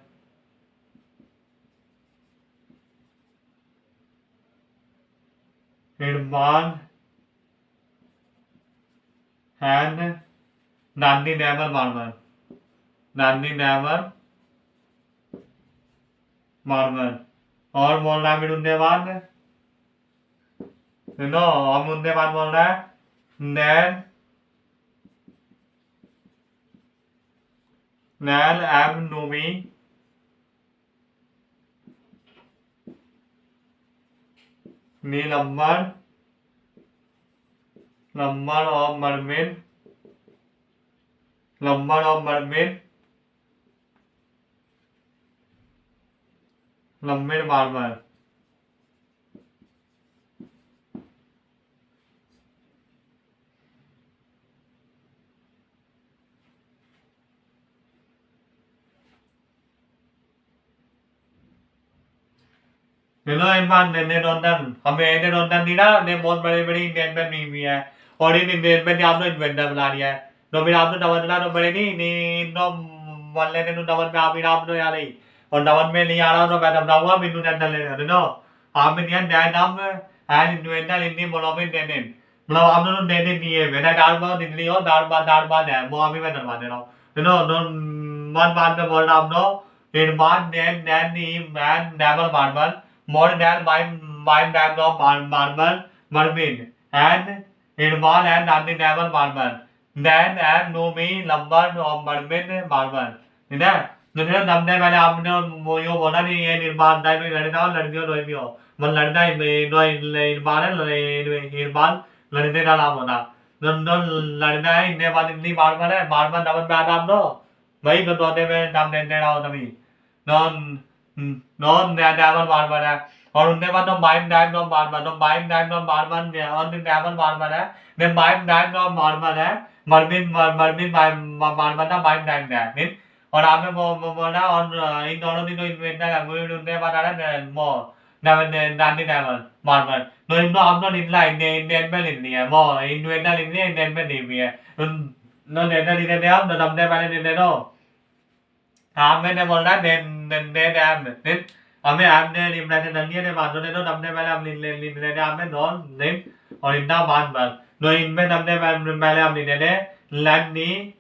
Irman and Nandi Naval marble और बोल रहा है मिलने बाद नो हम उनके बाद बोल रहा है नैन नैन एम नूमी नी नंबर ऑफ मरमिन मार्बल एक बार लंदन हमें लंदन नहीं ना ने बहुत बड़े बड़े इंडियन में नहीं भी है और इन इंडियन में आपने इन्वेंटर बना लिया है तो फिर आपने डबल ना तो बड़े नहीं नो वन लेने तो डबल में आप तो यार नहीं और डबल में नहीं आ रहा तो मैं तब लाऊंगा बिंदु जनरल ले नो आप इंडियन दैट नाम एंड इन्वेंटर इंडी मोलोमिन देने मतलब आपने तो देने नहीं है मैंने दिल्ली हो दार बात है वो अभी मैं डलवा दे रहा हूँ नो नो वन बात में बोल रहा हूँ नो इन बात नैन मैन naval marble more than my bag of marble mermaid and involved and nothing never marble then and no me number of mermaid marble ठीक है दूसरे नंबर मैंने आपने वो यो बोला नहीं ये निर्माण टाइप में लड़का हो लड़कियों लोग भी हो मन लड़का निर्माण है निर्माण लड़के का नाम होना दोनों लड़का है इन्हें बाद इतनी मार्बल है मार्बल नंबर पे आता आप दो वही तो दो में नाम दे रहा हो तभी नॉन नॉन नेवल मार्बल है और उनके बाद तो माइंड डाइम नो मार्बल तो माइंड डाइम नो मार्बल और नेवल मार्बल है ने माइंड डाइम नो मार्बल है मरमिन मार्बल ना माइंड डाइम है नहीं और आपने वो बोला और इन दोनों की तो इन्वेंटर है वो उनके बाद आ रहा है वो नानी नेवल मार्बल तो इन आप तो निकला इंडियन में लिखनी है वो इन्वेंटर लिखनी है इंडियन में नहीं भी है नो नेता लिखे थे आप तो सबसे पहले लिखे दो हाँ मैंने बोल रहा है हमें आपने लिमलाने नलिए ने बांधो ने तो हमने पहले हम लेने हमें नॉन लिम और इतना बांध बस तो इनमें हमने पहले हम लेने लन्नी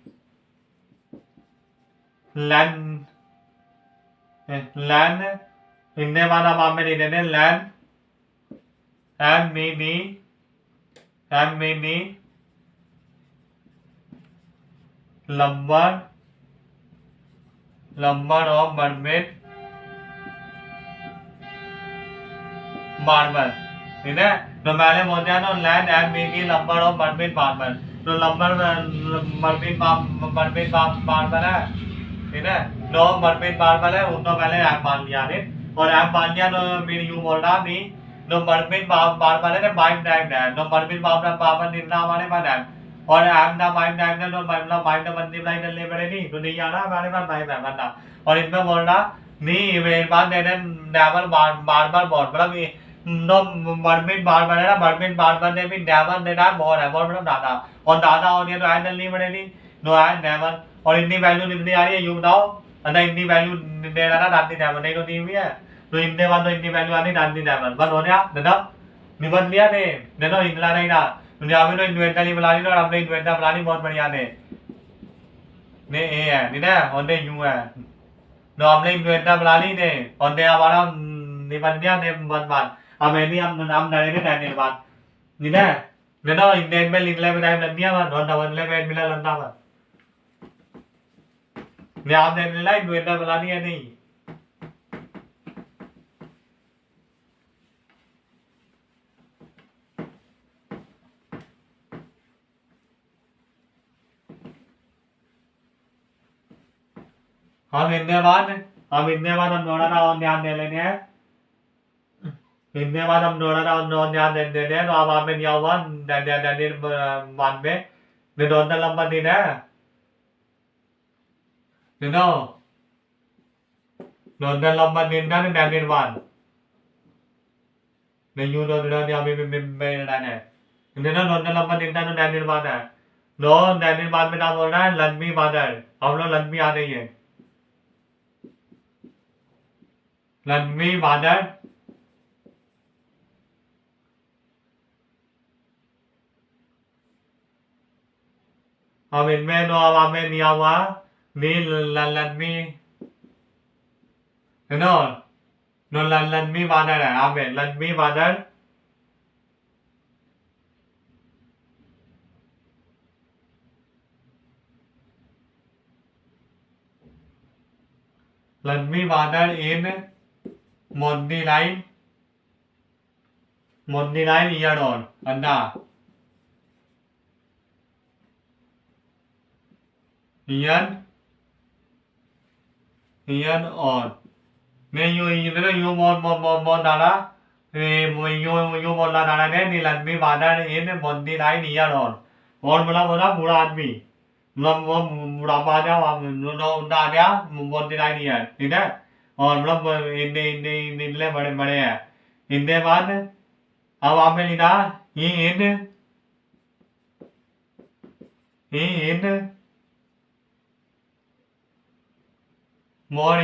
लन लन इनने बाद हम हमें लेने लन M mini number of mermaid marble ठीक है तो पहले बोलते हैं ना land and mini number of mermaid marble तो लंबर मरमेड मार्बल है ठीक है दो मरमेड मार्बल है उनको पहले ऐप मान लिया ने और ऐप मान लिया तो मेरी यूं बोल रहा नहीं तो मरमेड मार्बल है ना माइंड टाइम है तो मरमेड मार्बल निर्णय हमारे पास है और ऐप ना माइंड टाइम है तो मतलब माइंड बंदी बनाई करने पड़ेगी तो नहीं आ रहा हमारे पास भाई बनना और इनमें बोल रहा नहीं मेरे पास देने नेवल मार्बल बहुत मतलब नो मरमिन मार्बल है ना मरमिन मार्बल ने भी नेवल देना बहुत है बहुत मतलब दादा और ये तो ऐड नहीं पड़ेगी नो ऐड नेवल और इतनी वैल्यू कितनी आ रही है यू बताओ अगर इतनी वैल्यू दे रहा था नानी नेवल नहीं तो दी हुई है तो इतने बाद तो इतनी वैल्यू आनी नानी नेवल बस हो गया दादा निबंध लिया ने देखो इंगला नहीं था अभी तो इन्वेंटर ही बुला ली और हमने इन्वेंटर बुला ली बहुत बढ़िया ने ए है नहीं ना और ने यू है तो हमने इन्वेंटर बुला ली ने और ने हमारा निबंध लिया ने बंद अब ऐनी हम नाम डालेंगे टाइम बाद नहीं ना नहीं ना इंडियन में लिख ले में टाइम लग दिया बस और डबल ले में मिला लंदा बस ने आपने मिला इन्वेंटर बुला दिया नहीं हम इतने बाद हम थोड़ा सा और ध्यान दे लेंगे इतने बाद हम थोड़ा सा और ध्यान दे देते हैं तो अब आपने दिया हुआ 92 Nên đồn ta lâm ban đi nè. Nên đâu? Đồn ta lâm ban đi nè nên đàn đi bàn. Nên nhu đồn ta đi mình đây này. Nên nó đồn ta lâm ban đi nè nên đàn đi bàn này. Nó đàn đi bàn में नाम बोल रहा है लंबी बादल हम लोग लंबी आ रही है लंबी बादल अब इनमें नो अब हमें लिया हुआ नी लंबी नो नो लंबी बादल है हमें लंबी बादल लंबी बादल इन मोदी लाइन ईयर ऑन अंडा ईयर ऑन ने यू मोन डाला यू बोला डाला ने नी लंबी बादल इन मोदी लाइन ईयर ऑन और बोला बूढ़ा आदमी मतलब वो बुढ़ापा आ गया उनका आ गया मोदी लाइन ईयर ठीक है और मतलब इनले बड़े बड़े हैं इनके बाद अब आपने लिखा इन more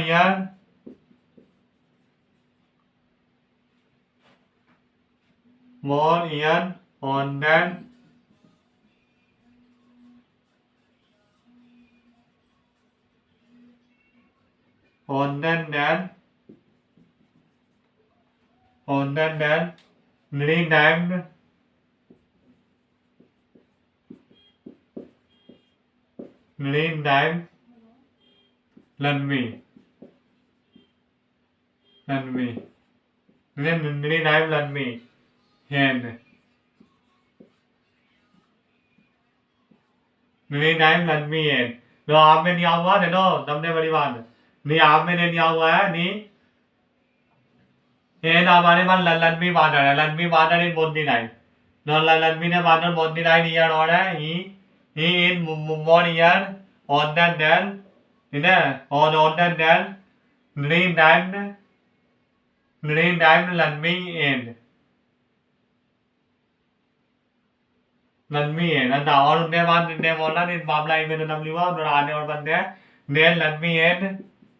year on than renamed Lanvi renamed Lanvi hand renamed Lanvi hand तो आप में नहीं हुआ है नो तुमने बड़ी बात नहीं आप में नहीं हुआ है नहीं ये ना हमारे पास लंबी बादल है लंबी बादल इन मोदी लाइन नो लंबी ने बादल मोदी लाइन ईयर और है ही in more year on than then on than then renamed Lanvi end लंबी है ना और उनके बाद ने बोला नहीं मामला ही मेरे नमली हुआ और आने और बंदे हैं नेन लंबी एन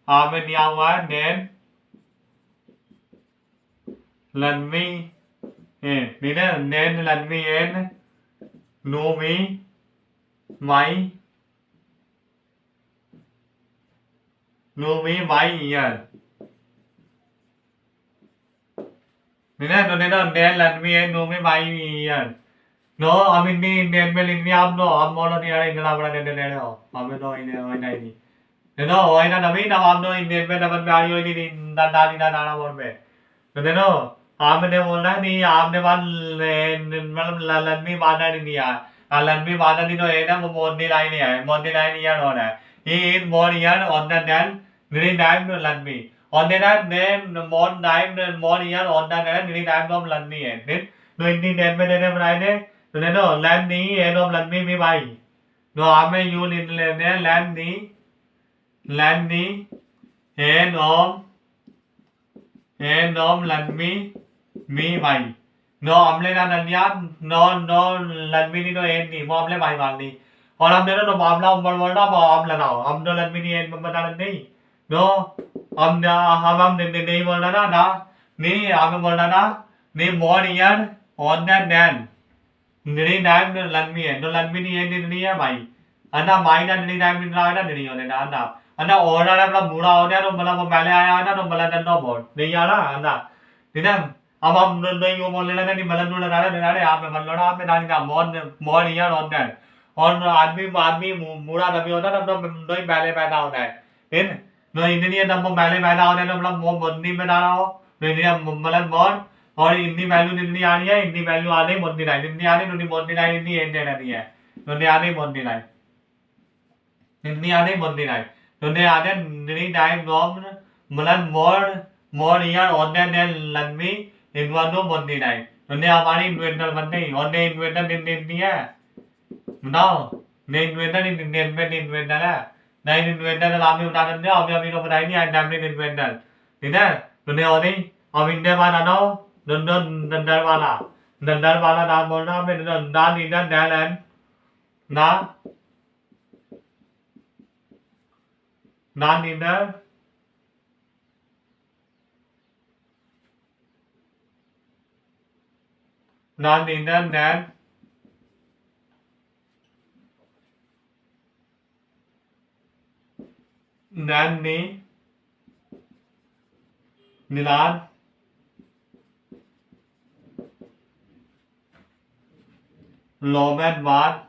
आप में दिया हुआ है नेन लंबी एन ठीक है नेन लंबी एन नो मी माई ईयर ठीक है तो नेन लंबी एन no me my year No, I'm in the I'm no, I'm more than the Inglaterra than the Nero. I'm no in the 90. You know, I don't mean I'm no in the Vedavan value in the Dalina one way. But you know, I'm the Volani, I'm the one let me mother in the air. I'll let me mother in the Edam of Monday year on that. He in 1 year on that then, really time to let me. On the that name, the more time, more year on that then, really time to let me in. No, indeed, then when they Friday. तो देखो land नहीं है तो लंबी भी भाई तो हमें यू लिख लेते हैं लैंड नहीं एंड ऑफ लंबी मी भाई नो हमले ना नलिया नो लंबी नहीं तो एंड नहीं वो हमले भाई मान ली और हमने तो मामला ऊपर बोल रहा हम लगाओ हम तो लंबी नहीं एंड बता नहीं नो हम नहीं बोल रहा ना नहीं हमें बोल रहा ना नहीं more year on that then नहीं टाइम लंबी है तो लंबी नहीं है भाई अन्ना माई ना नहीं टाइम नहीं होने ना अन्ना और ना मतलब बूढ़ा हो गया तो मतलब वो पहले आया ना तो मतलब दंडो बोल नहीं आ रहा अन्ना ठीक है अब हम नहीं वो बोलने लगा नहीं मतलब लगा रहे आप में मतलब आप में ना मोर ईयर होता है और आदमी बूढ़ा तभी होता है तब तो ही पहले पैदा होता है ठीक है तो इतनी तब वो पहले पैदा होता है तो मतलब वो बंदी में डाला हो तो मतलब बहुत और इतनी वैल्यू जितनी आ रही है इतनी वैल्यू आ रही मोदी लाइन जितनी आ रही उतनी मोदी लाइन इतनी एंड रहती है उतनी आ रही मोदी लाइन इतनी आ रही मोदी लाइन उतनी आ रही इतनी टाइम नॉम मतलब मोर ईयर ऑन देन लंबी इन्वर्टो मोदी लाइन उतनी हमारी इन्वेंटर बनते ही और इन्वेंटर इतनी है बताओ Nên inventor inventor là đây inventor là làm như ta nên nhớ ông nó đây ni anh làm nên inventor thì nè nên ở đây ông inventor वाला đâu डंडर वाला नाम बोल रहा मैं डंडा नीडर डैलन ना नीडर डैन नी नीलान लोमन मान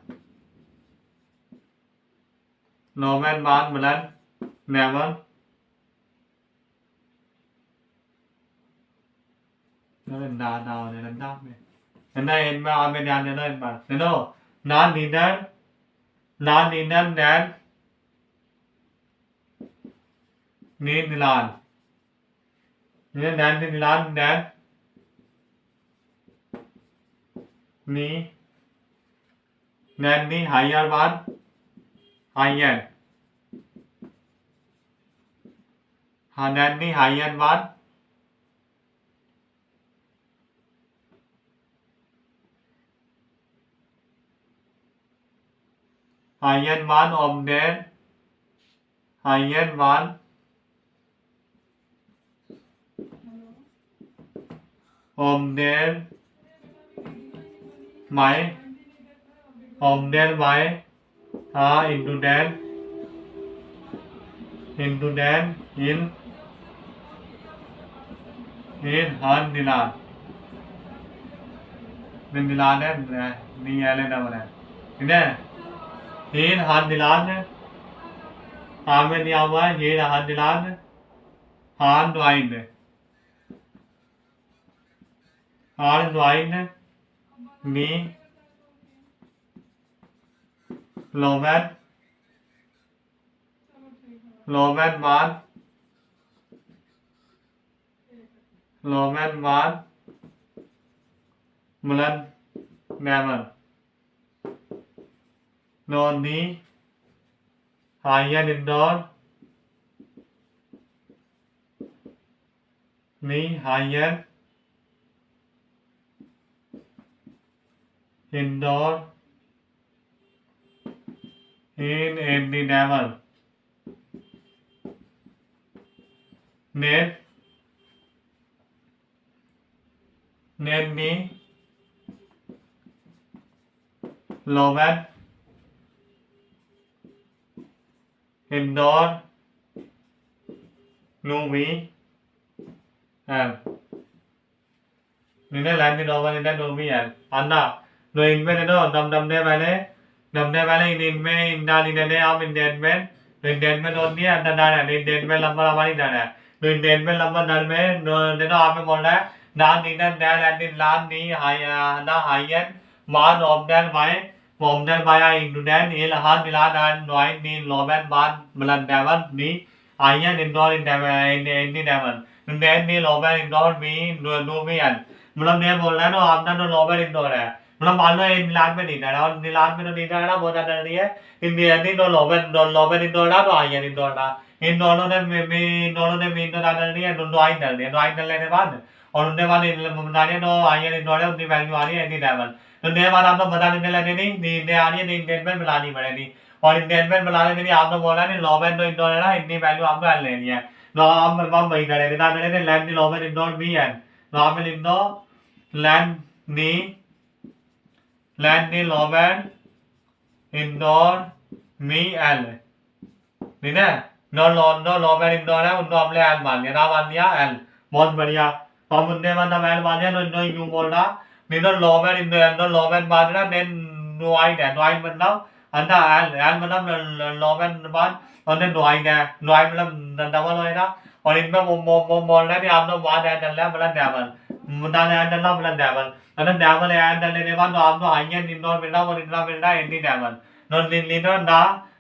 Malan Newan nó là đào này làm đáp này cái này em mà bên nhà này nó mà thế đâu non đi đến đen ni lan ni đen ni lan đen ni đen ni higher one higher đen ni higher one higher one of đen higher one om đen máy om đen máy into đen in han dilan nên dilan है नहीं आले ना बना ठीक है in han dilan है में नहीं आवा in han dilan han dwind ni loven man mlan never non ni higher indoor ni higher indoor in any level net ni loven indoor numi and nên là cái đồ này đang đồ mi à anh nào rồi in đó đầm đây vậy in me in đa in đây am in đen me đồn đi anh đa này in đen me lamba वाली đa này rồi in đen me lamba đal me rồi đó आप में बोल रहा है नान in đen đen in lan ni hai na hayen man om đen vai in đen il han milan and noi ni loben man melan devan ni hayen indoor in devan in devan đen ni loben indoor mi no mi an मतलब मैं बोल रहा है ना आपने तो लोबर indoor है मतलब मान लो नीलान में नहीं डाला और नीलान में तो नहीं डाला बहुत ज्यादा नहीं है इंडिया नहीं तो लोबर इंडोर ना तो आयन इंडोर ना इन दोनों ने मी इंडोर डाल नहीं है दोनों आइन डाल दिया तो आइन डालने के बाद और उनके बाद डालिए तो आयन इंडोर है उनकी वैल्यू आ रही है एनी लेवल तो नए बाद आप तो बता देने लगे नहीं आ रही है इंडियन में मिलानी पड़ेगी और इंडियन में मिलाने के लिए आप तो बोल रहे हैं लोबर तो इंडोर है ना इतनी वैल्यू आपको डाल लेनी है तो हम वही करेंगे ना करेंगे लैंड लोबर इंडोर भी है तो आप लिख दो लैंड नी लोबर इंडोर मी एल ठीक है नो लोबर इंडोर है उनको हमने एल मान लिया ना मान लिया एल बहुत बढ़िया तो हम उनने मतलब एल मान लिया तो यूं बोल रहा नहीं तो लोबर इंडोर लोबर मान रहा देन नोआइड मतलब अंदर एल मतलब लोबर मान और देन नोआइड मतलब डबल होएगा और इनमें वो बोल रहा है कि आप लोग वहां ऐड डाल रहे हैं मतलब डेवल मुदाने ऐड डालना मतलब डेवल अगर डेवल ऐड डालने के बाद तो आप लोग हाइयर इंडोर मिल रहा और इतना मिल रहा है एंटी डेवल नो लीडर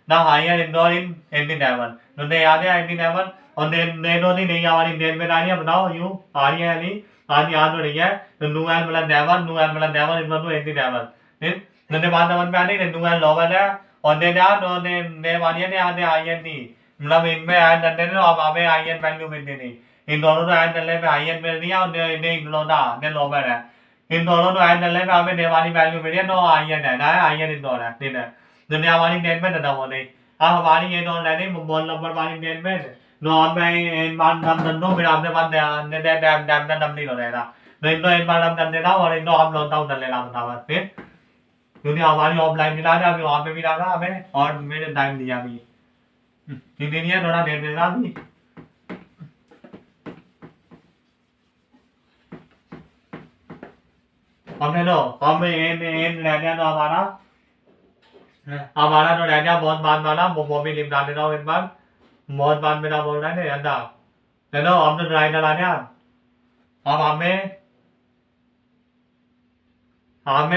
ना हाइयर इंडोर इन एंटी डेवल नो ने याद है एंटी डेवल और ने नो नहीं हमारी नेम में आ रही है बताओ यूं आ रही है नहीं आज याद हो रही है तो नु एल मतलब डेवल इन मतलब एंटी डेवल फिर ने बाद समझ में आ रही है नु एल लोवर है और ने वाली ने आने आई एन नहीं मतलब इनमें एन डलने ने अब हमें आई एन वैल्यू मिलती नहीं इन दोनों तो एन डलने में आई एन मिल रही है और ने इन दोनों ने लोबर है इन दोनों तो एन डलने में हमें ने वाली वैल्यू मिली है नो आई एन है ना आई एन इन दोनों है ठीक है दुनिया वाली नेट में ना वो नहीं अब हमारी ये दोनों लेनी मोबाइल नंबर वाली नेट में नो अब मैं इन बार नम दंडों फिर आपने बात ने डैम डैम नम नहीं हो रहेगा no इन इन बार नम डल देना और इन हम लोग डाउन डल लेना बतावा फिर क्योंकि हमारी ऑफलाइन मिला है अभी वहाँ पे भी लगा हमें और मेरे टाइम दिया अभी इंजीनियर थोड़ा देर देगा अभी हमने लो हम इन रहने तो हमारा तो रहने बहुत बात वाला वो भी निपटा दे रहा हूँ एक बार बहुत बात मेरा बोल रहा है ना चलो हम तो ड्राई डलाने अब हमें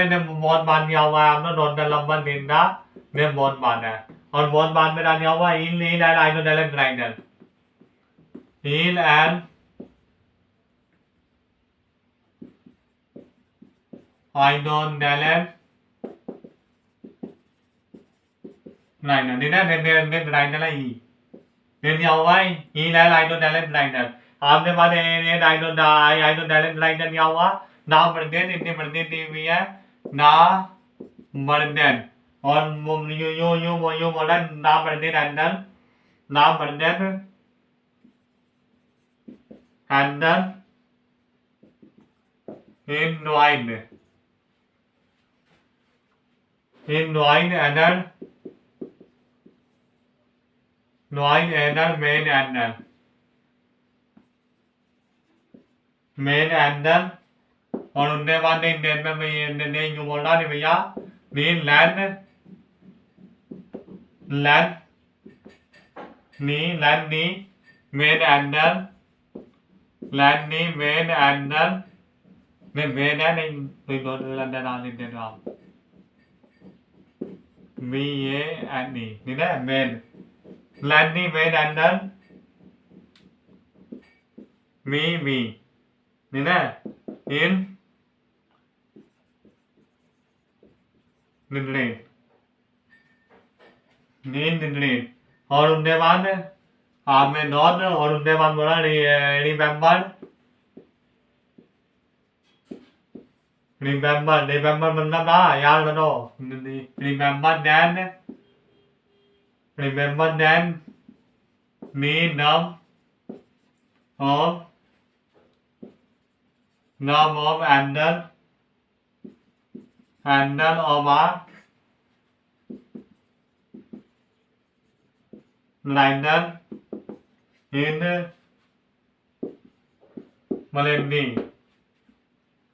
ने बहुत बात दिया हुआ है हमने नॉर्मल नंबर देना में बहुत बात है और बहुत बात में दिया हुआ है ईल एंड आइनोडेलेट ग्राइंडर ईल एंड आइनोडेलेट ग्राइंडर ने ग्राइंडर है ई फिर दिया हुआ है ईल एंड आइनोडेलेट ग्राइंडर आपने बात आइनोडेलेट ग्राइंडर दिया हुआ ना बर्देन इतनी बर्देन दी हुई है ना बर्देन और यू बोला ना बर्देन अंदर ना बर्देन अंदर in wine another main अंदर और उनने बाद इंडियन में ने यूं बोल रहा नहीं भैया नी लैंड लैंड नी मेन अंदर लैंड नी मेन अंदर में मेन है नहीं कोई दो लंदन आ इंडियन आप मी ये एनी नहीं ना मेन लैंड नी मेन अंदर मी नहीं ना इन निंद्री और उनके बाद आप में नॉन और उनके बाद बोला रिमेम्बर मतलब ना याद करो रिमेम्बर देन मी नम ऑफ एंडल ऑफ आ लाइनर इन मलेंडी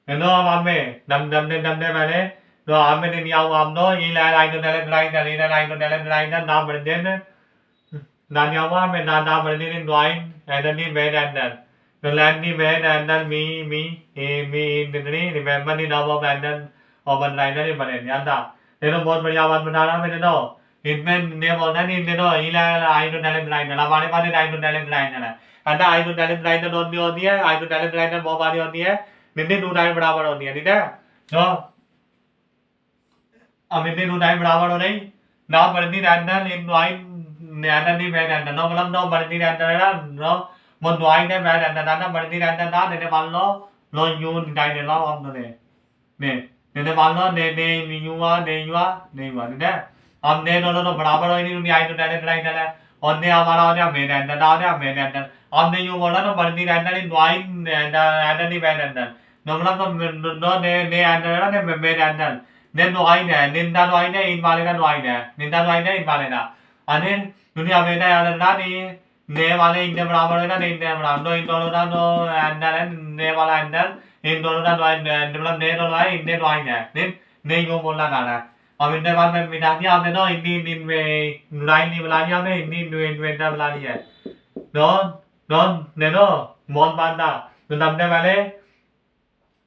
हेलो अब हमें दम दे पहले तो हमें नहीं आओ हम दो ये लाइन तो डाले लाइन नाम बढ़ देन ना नहीं आओ हमें ना बढ़ देन ड्राइंग एंडनी मेन एंडर तो लैंडी मेन एंडर मी निगरी रिमेम्बर नी नाम ऑफ एंडर और वन लाइनर ही बने याद था ये तो बहुत बढ़िया बात बता रहा मैंने तो इनमें ने बोलना नहीं इनने तो ये आई तो डाले लाइनर हमारे पास आई तो डाले लाइनर है अदा आई तो डाले लाइनर होती है आई तो डाले लाइनर बहुत बारी होती है निंदी टू टाइम बराबर होती है ठीक है तो अब निंदी टू टाइम बराबर हो रही ना बढ़ती रैंडल इन ड्राइंग रैंडल नहीं मैं रैंडल नो मतलब नो बढ़ती रैंडल है ना नो वो ड्राइंग है मैं रैंडल ना बढ़ती रैंडल ना ने मान लो नो यू निकाल दे लो हम ने मान लो ने युवा नहीं हुआ ठीक है अब ने दोनों तो बराबर हो नहीं आई तो डायरेक्ट रैंडल है और ने हमारा हो गया मेन रैंडल आ गया मेन रैंडल अब ने यूं बोला ना बढ़ती रैंडल इन ड्राइंग रैंडल नहीं मैं रैंडल no मतलब no ने अंदर ना ने मेन अंदर ने नुआई ने निंदा नुआई ने इन वाले का नुआई ने निंदा नुआई ने इन वाले का अने दुनिया में ना याद ना नहीं ने वाले इनके बराबर है ना नहीं ने बराबर नो इन दोनों का नो अंदर है ने वाला अंदर इन दोनों का नुआई मतलब ने दोनों है इनने नुआई ने ने यूं बोलना था ना अब इनके बाद में मिला दिया आपने नो इन में नुआई नहीं बुला दिया आपने इन इन्वेंटर बुला दिया नो ने नो बहुत बात था तो तबने वाले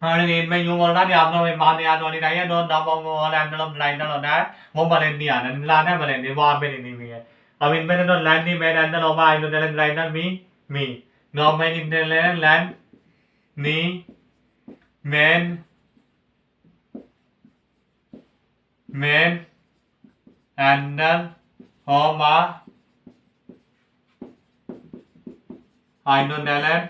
और इनमें यूं बोल रहा है आप लोग मान याद होनी चाहिए दो नंबर और एंडल लाइनर होता है वो बलेंडी आना लाना है बलेंडी वो आप में नहीं हुई है अब इनमें तो लैंड नहीं मैन एंडल होगा I know liner me know man in land knee man and then Homa Ainundalan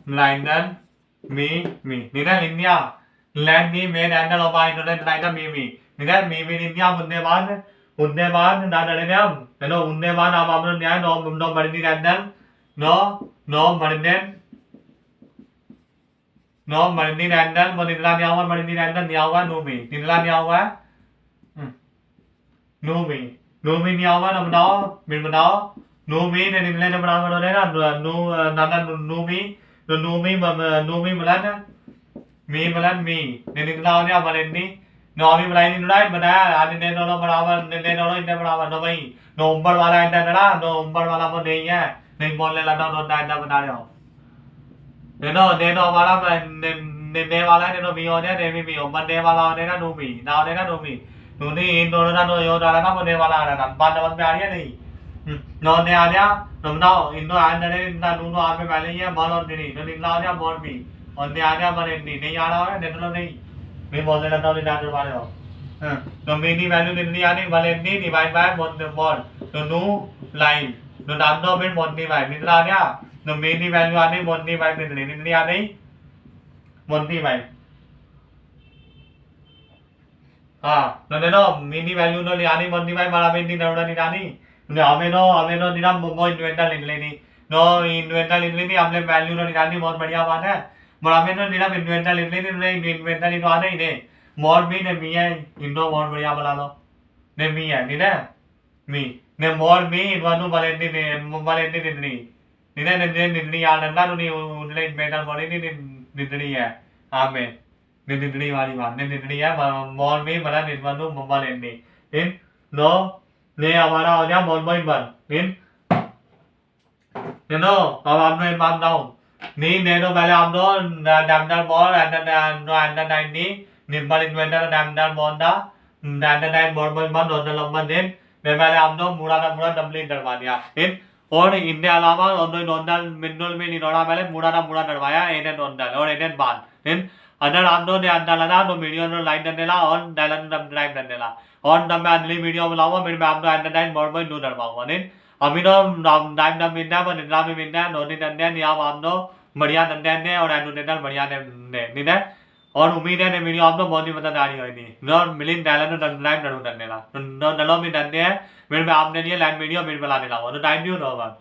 Lainan me Nina India land me made and of Ainundan Lina me Nina me in India Undevan Nadanam no Undevan Amaman no Marini and no Marinen no Marini and then Manila Yawa Marini and then Yawa Numi Nila Yawa Numi Yawa of now Minmana Numi and in Lena Brahman no Nana Numi the Numi Malana me Malan me Nilania Maleni no me Malani right but I didn't know Brahman then no in the Brahman no way no Umbala and Dana no Umbala Monea then Mola no Dana they know Mala and Nevala no me on it me but Nevala Nena Numi now Nena Numi Nuni no Yodana Nevala and Banda Mariani no ne area no Indo and Nuno Army Valley Molondini no Nilaria Morbi on the area Marendi Nayana and Netherlands we was in another Valeo no mini value in the area Valendi divide by one the ball no new line no Nando been one divide Nilaria no mini value ane one divide in the area one divide no mini value no Liani one divide Marabendi Nani हमें निराम वो inventor लिख लेनी no inventor लिख लेनी हमने value no निकालनी बहुत बढ़िया बात है पर हमें नो निराम इन्वेंटर लिख लेनी नहीं इन्वेंटर नहीं तो आने ही नहीं मोर भी ने मी है इंडो बहुत बढ़िया बना लो ने मी है नहीं ना मी ने मोर भी इन्वानु वालेंटी निधनी नहीं ने निधनी यार नंदा नो नहीं उन्हें इन्वेंटर बॉडी नहीं निधनी है हमें निधनी वाली बात ने निधनी है मोर भी बना इन्वानु वालेंटी इन नो ने हमारा हो गया बहुत बड़ी बात इन नो अब हमने मान दाओ नी ने तो पहले हम तो डैमडर बॉल एंड नी निम्बल इन्वेंटर डैमडर बॉल दा डैमडर बॉल बॉल दोनों लंबा दिन ने पहले हम तो पूरा डबलिंग डरवा दिया इन और इनके अलावा उन्होंने नोंडल मिनरल में निरोड़ा पहले पूरा डरवाया एडन नोंडल और एडन बान इन अदर हम तो अंदर लगा तो वीडियो नो लाइक करने ला और डायलॉग ड्राइव करने ला और तब मैं अगली वीडियो बनाऊंगा मेरे में आपको एंटरटेन बहुत बहुत दूर डरवाऊंगा नहीं अभी तो टाइम ना मिलना पर निद्रा में मिलना नोनी डंडे नहीं आप तो बढ़िया डंडे ने और एंटरटेनर बढ़िया ने नहीं है और उम्मीद है ने वीडियो आप तो बहुत ही पता आ रही होगी नो मिलिन डायलॉग ड्राइव डरू डंडे ला नो डलो में डंडे है मेरे में आपने लिए लाइन वीडियो मेरे पे लाने लाऊंगा तो टाइम भी होगा